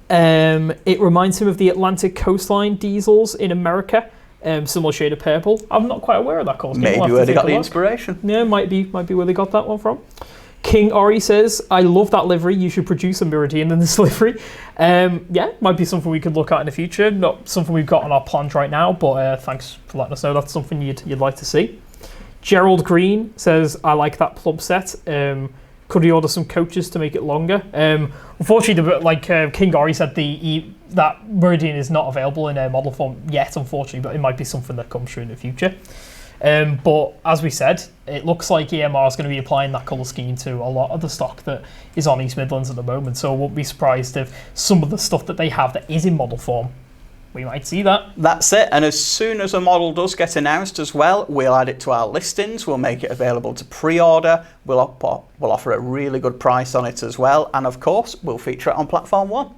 It reminds him of the Atlantic Coastline diesels in America. Similar shade of purple. I'm not quite aware of that colour scheme. Maybe where they got the inspiration. Yeah, might be where they got that one from. King Ori says, I love that livery. You should produce a Meridian in this livery. Might be something we could look at in the future. Not something we've got on our plans right now, but thanks for letting us know that's something you'd like to see. Gerald Green says, I like that plumb set. Could he order some coaches to make it longer? Unfortunately, like King Ori said, that Meridian is not available in model form yet, unfortunately, but it might be something that comes through in the future. But as we said, it looks like EMR is going to be applying that colour scheme to a lot of the stock that is on East Midlands at the moment. So I won't be surprised if some of the stuff that they have that is in model form, we might see that. That's it. And as soon as a model does get announced as well, we'll add it to our listings. We'll make it available to pre-order. We'll offer a really good price on it as well. And of course, we'll feature it on Platform 1.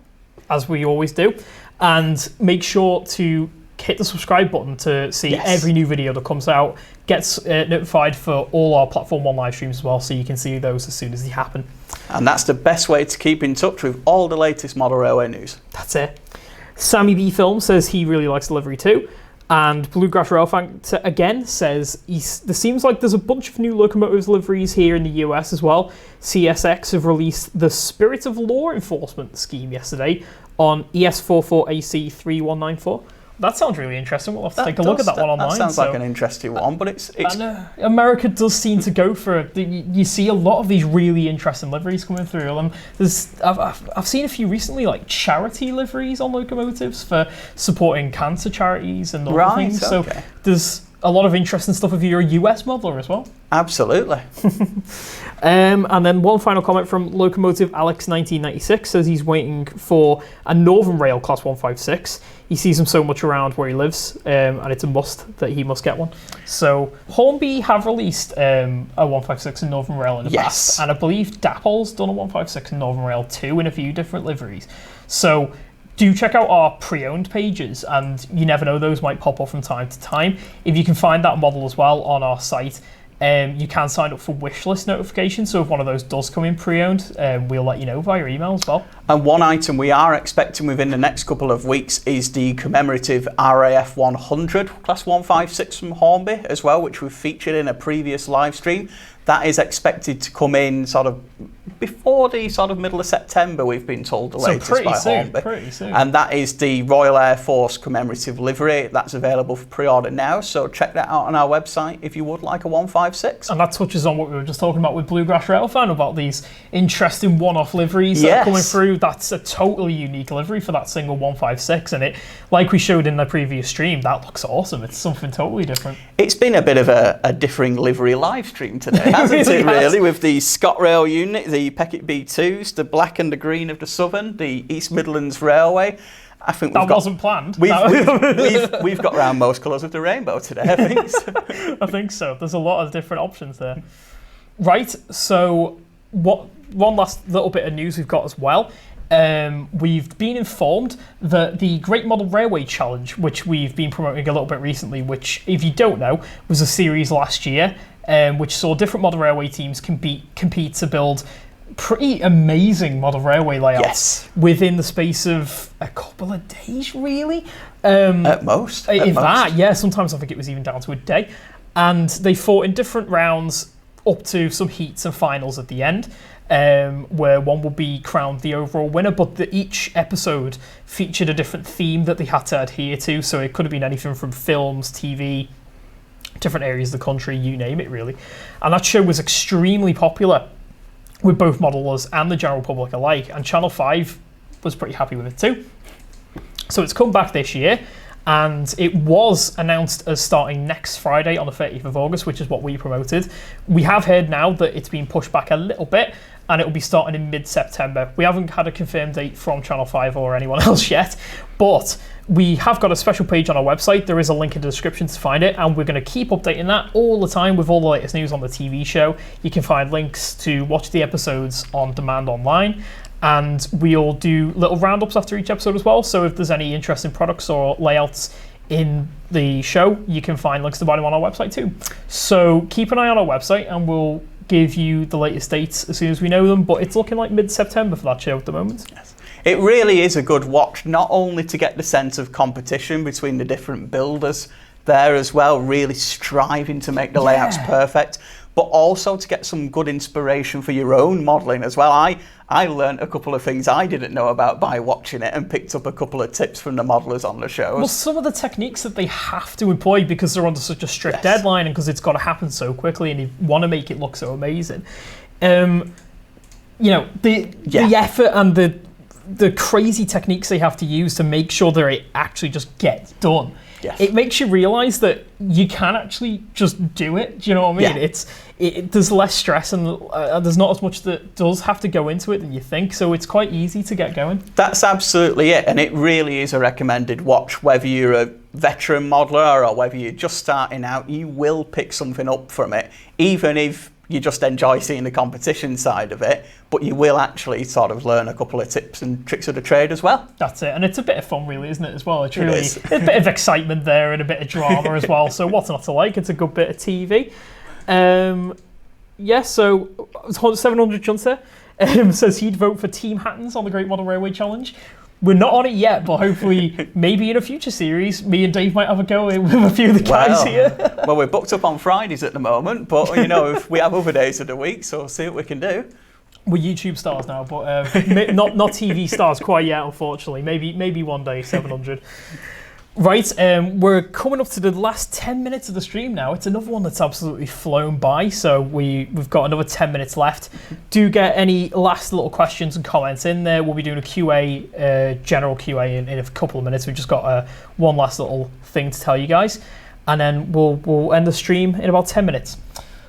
As we always do. And make sure to hit the subscribe button to see every new video that comes out. Gets notified for all our Platform 1 live streams as well, so you can see those as soon as they happen. And that's the best way to keep in touch with all the latest model railway news. That's it. Sammy B Film says he really likes the livery too. And Bluegrass Railfan again says there seems like there's a bunch of new locomotives liveries here in the US as well. CSX have released the Spirit of Law Enforcement scheme yesterday on ES44AC 3194. That sounds really interesting. We'll have to take a look at that one online. That sounds like an interesting one, but it's America does seem to go for it. You see a lot of these really interesting liveries coming through. I've seen a few recently, like charity liveries on locomotives for supporting cancer charities and other things. Okay. So there's a lot of interesting stuff if you're a US modeler as well. Absolutely. And then one final comment from Locomotive Alex 1996 says he's waiting for a Northern Rail Class 156. He sees them so much around where he lives, and it's a must that he must get one. So Hornby have released a 156 in Northern Rail in the past, and I believe Dapol's done a 156 in Northern Rail too in a few different liveries. So do check out our pre-owned pages, and you never know, those might pop up from time to time. If you can find that model as well on our site, you can sign up for wishlist notifications, so if one of those does come in pre-owned, we'll let you know via email as well. And one item we are expecting within the next couple of weeks is the commemorative RAF 100 Class 156 from Hornby as well, which we've featured in a previous live stream. That is expected to come in sort of before the sort of middle of September, we've been told, the latest by Hornby. Pretty soon. And that is the Royal Air Force commemorative livery. That's available for pre-order now, so check that out on our website if you would like a 156. And that touches on what we were just talking about with Bluegrass Railfan, about these interesting one-off liveries that are coming through. That's a totally unique livery for that single 156, and it, like we showed in the previous stream, that looks awesome. It's something totally different. It's been a bit of a differing livery live stream today, hasn't it, really? With the ScottRail unit, the Peckett B2s, the black and the green of the Southern, the East Midlands Railway. I think wasn't planned. We've got around most colours of the rainbow today, I think. So. I think so. There's a lot of different options there. Right, so one last little bit of news we've got as well. We've been informed that the Great Model Railway Challenge, which we've been promoting a little bit recently, which, if you don't know, was a series last year, which saw different model railway teams compete to build pretty amazing model railway layouts within the space of a couple of days, really. At most. Sometimes I think it was even down to a day. And they fought in different rounds up to some heats and finals at the end, where one will be crowned the overall winner, but each episode featured a different theme that they had to adhere to, so it could have been anything from films, TV, different areas of the country, you name it, really. And that show was extremely popular with both modelers and the general public alike, and Channel 5 was pretty happy with it too. So it's come back this year, and it was announced as starting next Friday on the 30th of August, which is what we promoted. We have heard now that it's been pushed back a little bit, and it will be starting in mid-September. We haven't had a confirmed date from Channel 5 or anyone else yet, but We have got a special page on our website. There is a link in the description to find it, and we're going to keep updating that all the time with all the latest news on the TV show. You can find links to watch the episodes on demand online, and we'll do little roundups after each episode as well. So if there's any interesting products or layouts in the show, you can find links to buy them on our website too. So keep an eye on our website, and we'll give you the latest dates as soon as we know them, but it's looking like mid-September for that show at the moment. Yes. It really is a good watch, not only to get the sense of competition between the different builders there as well, really striving to make the layouts perfect, but also to get some good inspiration for your own modelling as well. I learned a couple of things I didn't know about by watching it, and picked up a couple of tips from the modellers on the shows. Well, some of the techniques that they have to employ because they're under such a strict deadline, and because it's got to happen so quickly, and you want to make it look so amazing. The effort and the crazy techniques they have to use to make sure that it actually just gets done. Yes. It makes you realise that you can actually just do it. Do you know what I mean? Yeah. There's less stress, and there's not as much that does have to go into it than you think. So it's quite easy to get going. That's absolutely it, and it really is a recommended watch. Whether you're a veteran modeller or whether you're just starting out, you will pick something up from it, even if you just enjoy seeing the competition side of it, but you will actually sort of learn a couple of tips and tricks of the trade as well. That's it, and it's a bit of fun really, isn't it, as well? It's really a bit of excitement there and a bit of drama as well, so what's not to like? It's a good bit of TV. So 700 Junter says he'd vote for Team Hattons on the Great Model Railway Challenge. We're not on it yet, but hopefully, maybe in a future series, me and Dave might have a go with a few of the guys here. Well, we're booked up on Fridays at the moment, but if we have other days of the week, so we'll see what we can do. We're YouTube stars now, but not TV stars quite yet, unfortunately. Maybe one day, 700. Right, we're coming up to the last 10 minutes of the stream now. It's another one that's absolutely flown by, so we've got another 10 minutes left. Do get any last little questions and comments in there. We'll be doing a QA, general QA in a couple of minutes. We've just got one last little thing to tell you guys, and then we'll end the stream in about 10 minutes.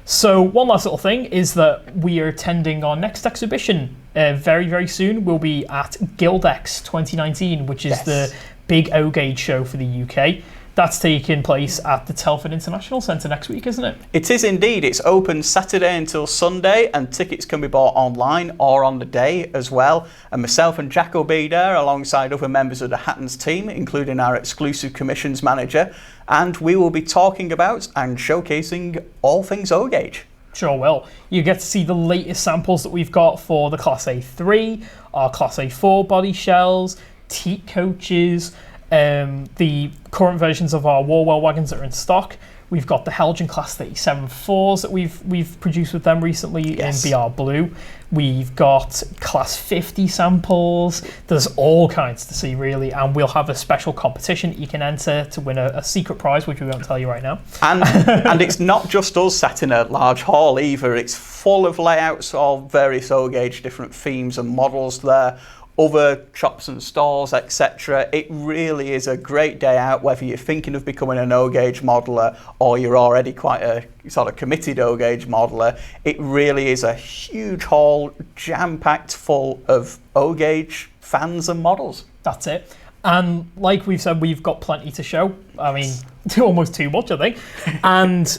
So one last little thing is that we are attending our next exhibition very, very soon. We'll be at Guildex 2019, which is the big O-Gauge show for the UK. That's taking place at the Telford International Centre next week, isn't it? It is indeed. It's open Saturday until Sunday, and tickets can be bought online or on the day as well. And myself and Jack will be there alongside other members of the Hattons team, including our exclusive commissions manager. And we will be talking about and showcasing all things O-Gauge. Sure will. You get to see the latest samples that we've got for the Class A3, our Class A4 body shells, teat coaches, the current versions of our Warwell wagons that are in stock. We've got the Heljan Class 37 4s that we've produced with them recently in BR Blue. We've got Class 50 samples. There's all kinds to see, really, and we'll have a special competition that you can enter to win a secret prize, which we won't tell you right now. And it's not just us sat in a large hall either. It's full of layouts of various O-Gauge, different themes and models there. Other shops and stores, etc. It really is a great day out, whether you're thinking of becoming an O-Gauge modeller or you're already quite a sort of committed O-Gauge modeller. It really is a huge hall, jam-packed full of O-Gauge fans and models. That's it. And like we've said, we've got plenty to show. I mean, almost too much, I think. And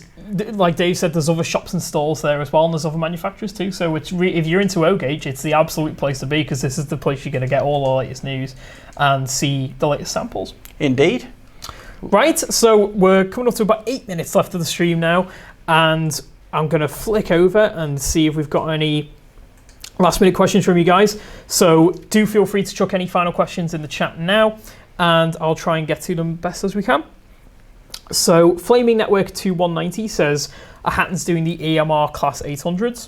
like Dave said, there's other shops and stalls there as well, and there's other manufacturers too. So it's if you're into O-Gauge, it's the absolute place to be, because this is the place you're going to get all the latest news and see the latest samples. Indeed. Right, so we're coming up to about 8 minutes left of the stream now, and I'm going to flick over and see if we've got any last minute questions from you guys. So do feel free to chuck any final questions in the chat now, and I'll try and get to them best as we can. So Flaming Network 2190 says, are Hattons doing the EMR Class 800s?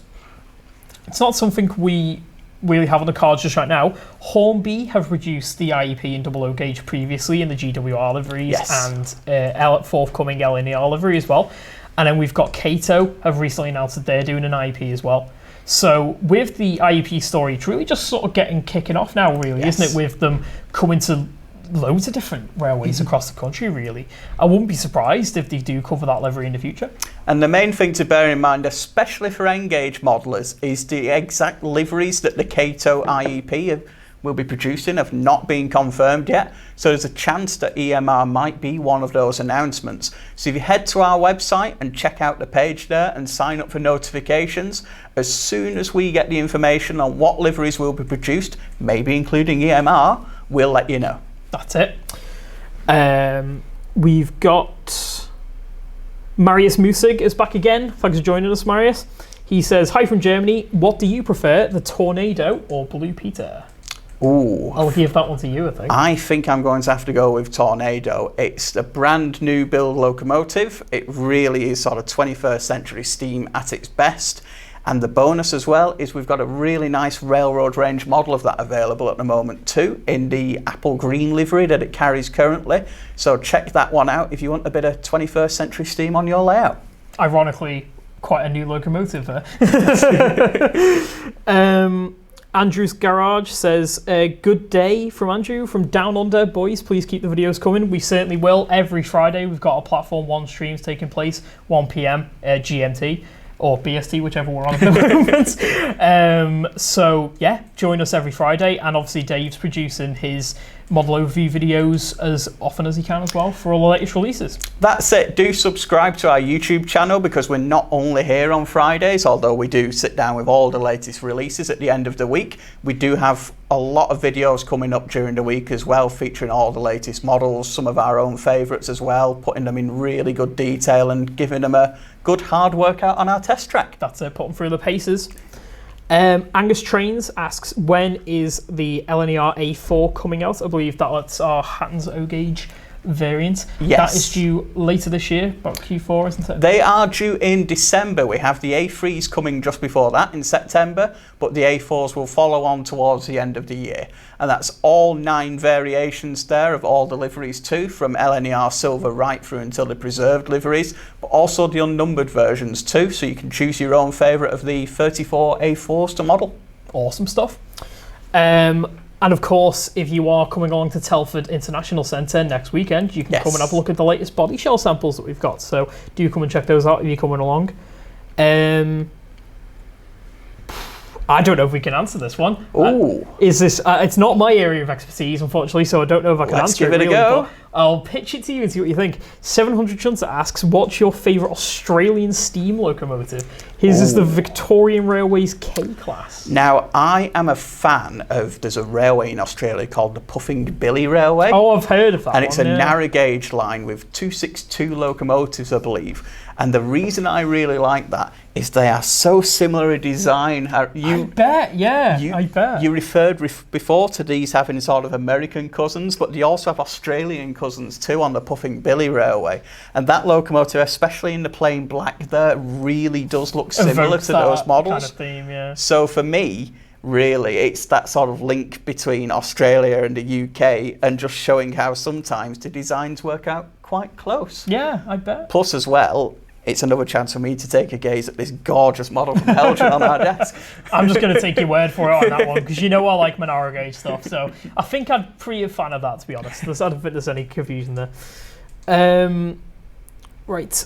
It's not something we really have on the cards just right now. Hornby have reduced the IEP and double O-Gauge previously in the GWR liveries, and forthcoming LNER livery as well. And then we've got Kato have recently announced that they're doing an IEP as well. So with the IEP story, it's really just sort of kicking off now, really, isn't it? With them coming to loads of different railways across the country, really. I wouldn't be surprised if they do cover that livery in the future. And the main thing to bear in mind, especially for N-Gauge modelers, is the exact liveries that the Kato IEP we'll be producing have not been confirmed yet. So there's a chance that EMR might be one of those announcements. So if you head to our website and check out the page there and sign up for notifications, as soon as we get the information on what liveries will be produced, maybe including EMR, we'll let you know. That's it. We've got Marius Musig is back again. Thanks for joining us, Marius. He says, hi from Germany. What do you prefer, the Tornado or Blue Peter? Ooh. I'll give that one to you, I think. I think I'm going to have to go with Tornado. It's a brand new build locomotive. It really is sort of 21st century steam at its best. And the bonus as well is we've got a really nice railroad range model of that available at the moment too, in the apple green livery that it carries currently. So check that one out if you want a bit of 21st century steam on your layout. Ironically, quite a new locomotive there. Andrew's Garage says, good day from Andrew from Down Under. Boys, please keep the videos coming. We certainly will. Every Friday we've got our Platform 1 streams taking place, 1 p.m. GMT. Or BST, whichever we're on at the moment. So yeah, join us every Friday, and obviously Dave's producing his model overview videos as often as he can as well for all the latest releases. That's it. Do subscribe to our YouTube channel, because we're not only here on Fridays, although we do sit down with all the latest releases at the end of the week. We do have a lot of videos coming up during the week as well, featuring all the latest models, some of our own favourites as well, putting them in really good detail and giving them a good hard workout on our test track. That's it, put them through the paces. Angus Trains asks, when is the LNER A4 coming out? I believe that's our Hattons O-Gauge variant. Yes. That is due later this year, about Q4, isn't it? They are due in December. We have the A3s coming just before that in September, but the A4s will follow on towards the end of the year. And that's all 9 variations there of all the liveries too, from LNER Silver right through until the preserved liveries, but also the unnumbered versions too, so you can choose your own favourite of the 34 A4s to model. Awesome stuff. And of course, if you are coming along to Telford International Centre next weekend, you can come and have a look at the latest body shell samples that we've got. So do come and check those out if you're coming along. I don't know if we can answer this one. Ooh. Is this? It's not my area of expertise, unfortunately, so I don't know if I can answer it. Let's give it a go. I'll pitch it to you and see what you think. 700 Shunter asks, what's your favourite Australian steam locomotive? His is the Victorian Railways K-Class. Now, I am a fan of, there's a railway in Australia called the Puffing Billy Railway. Oh, I've heard of that. And it's a narrow gauge line with 262 locomotives, I believe. And the reason I really like that is they are so similar in design. I bet, yeah, I bet. You referred before to these having sort of American cousins, but they also have Australian cousins too on the Puffing Billy Railway. And that locomotive, especially in the plain black there, really does look similar to those models. Kind of theme, yeah. So for me, really, it's that sort of link between Australia and the UK, and just showing how sometimes the designs work out quite close. Yeah, I bet. Plus as well, it's another chance for me to take a gaze at this gorgeous model from Heljan on our desk. I'm just going to take your word for it on that one, because you know I like my narrow gauge stuff. So I think I'm pretty a fan of that, to be honest. I don't think there's any confusion there. Right.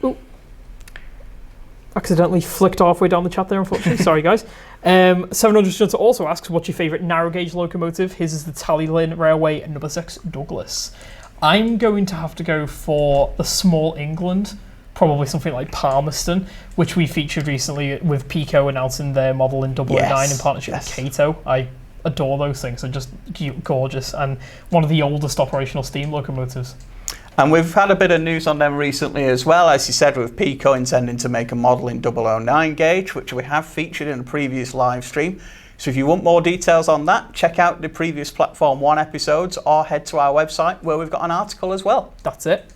Ooh. Accidentally flicked halfway down the chat there, unfortunately. Sorry, guys. 700 Shunter also asks, what's your favourite narrow gauge locomotive? His is the Tallylin Railway No. 6 Douglas. I'm going to have to go for the Small England. Probably something like Palmerston, which we featured recently with Pico announcing their model in 009 in partnership with Cato. I adore those things. They're just gorgeous, and one of the oldest operational steam locomotives. And we've had a bit of news on them recently as well, as you said, with Pico intending to make a model in 009 gauge, which we have featured in a previous live stream. So if you want more details on that, check out the previous Platform 1 episodes or head to our website where we've got an article as well. That's it.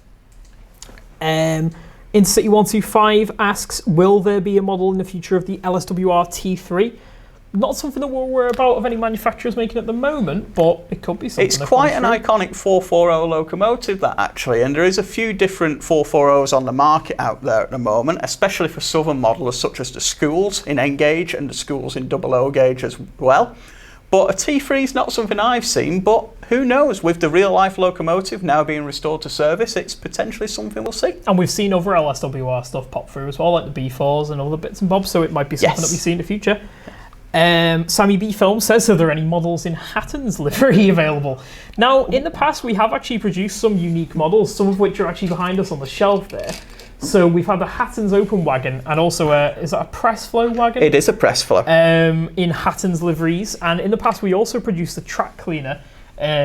Intercity125 asks, will there be a model in the future of the LSWR T3? Not something that we're aware about of any manufacturers making at the moment, but it could be something. It's quite an iconic 440 locomotive, that actually, and there is a few different 440s on the market out there at the moment, especially for southern modellers such as the schools in N gauge and the schools in 00 gauge as well. But a T3 is not something I've seen, but who knows? With the real-life locomotive now being restored to service, it's potentially something we'll see. And we've seen other LSWR stuff pop through as well, like the B4s and other bits and bobs, so it might be something that we see in the future. Sammy B Film says, are there any models in Hattons livery available? Now, in the past, we have actually produced some unique models, some of which are actually behind us on the shelf there. So we've had the Hattons open wagon and also is that a press flow wagon? It is a press flow. In Hattons liveries. And in the past, we also produced the track cleaner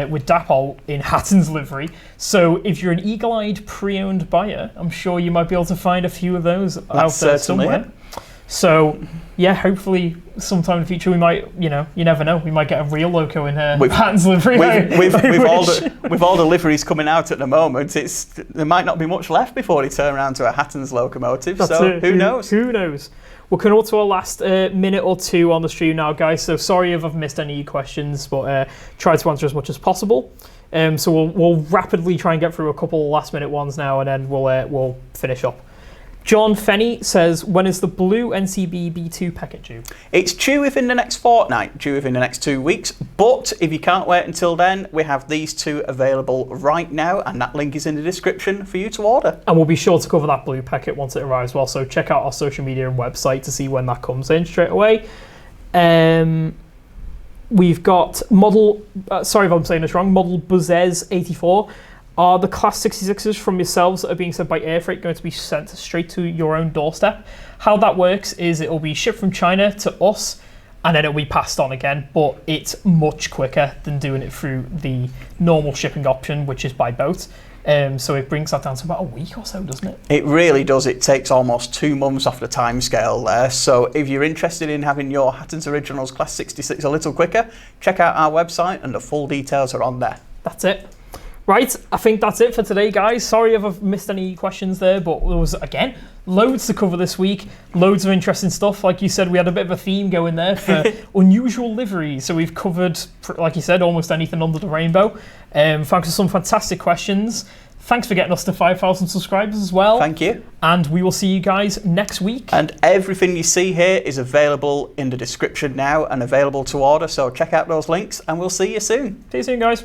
with Dapol in Hattons livery. So if you're an eagle-eyed pre-owned buyer, I'm sure you might be able to find a few of those out there somewhere. It. So, yeah, hopefully sometime in the future we might, you never know, we might get a real loco in Hattons livery. With all the liveries coming out at the moment, there might not be much left before they turn around to a Hattons locomotive. That's so it. Who knows? Who knows? We're coming up to our last minute or two on the stream now, guys. So sorry if I've missed any questions, but try to answer as much as possible. So we'll rapidly try and get through a couple last minute ones now, and then we'll finish up. John Fenney says, when is the blue NCB B2 Peckett due? It's due within the next fortnight, due within the next 2 weeks. But if you can't wait until then, we have these two available right now, and that link is in the description for you to order. And we'll be sure to cover that blue Peckett once it arrives well. So check out our social media and website to see when that comes in straight away. We've got model, sorry if I'm saying this wrong, model Buzzez 84. Are the Class 66s from yourselves that are being sent by air freight going to be sent straight to your own doorstep? How that works is it will be shipped from China to us, and then it'll be passed on again, but it's much quicker than doing it through the normal shipping option, which is by boat. So it brings that down to about a week or so, doesn't it? It really does. It takes almost 2 months off the timescale there. So if you're interested in having your Hattons Originals Class 66 a little quicker, check out our website and the full details are on there. That's it. Right, I think that's it for today, guys. Sorry if I've missed any questions there, but there was, again, loads to cover this week. Loads of interesting stuff. Like you said, we had a bit of a theme going there for unusual liveries. So we've covered, like you said, almost anything under the rainbow. Thanks for some fantastic questions. Thanks for getting us to 5,000 subscribers as well. Thank you. And we will see you guys next week. And everything you see here is available in the description now and available to order. So check out those links and we'll see you soon. See you soon, guys.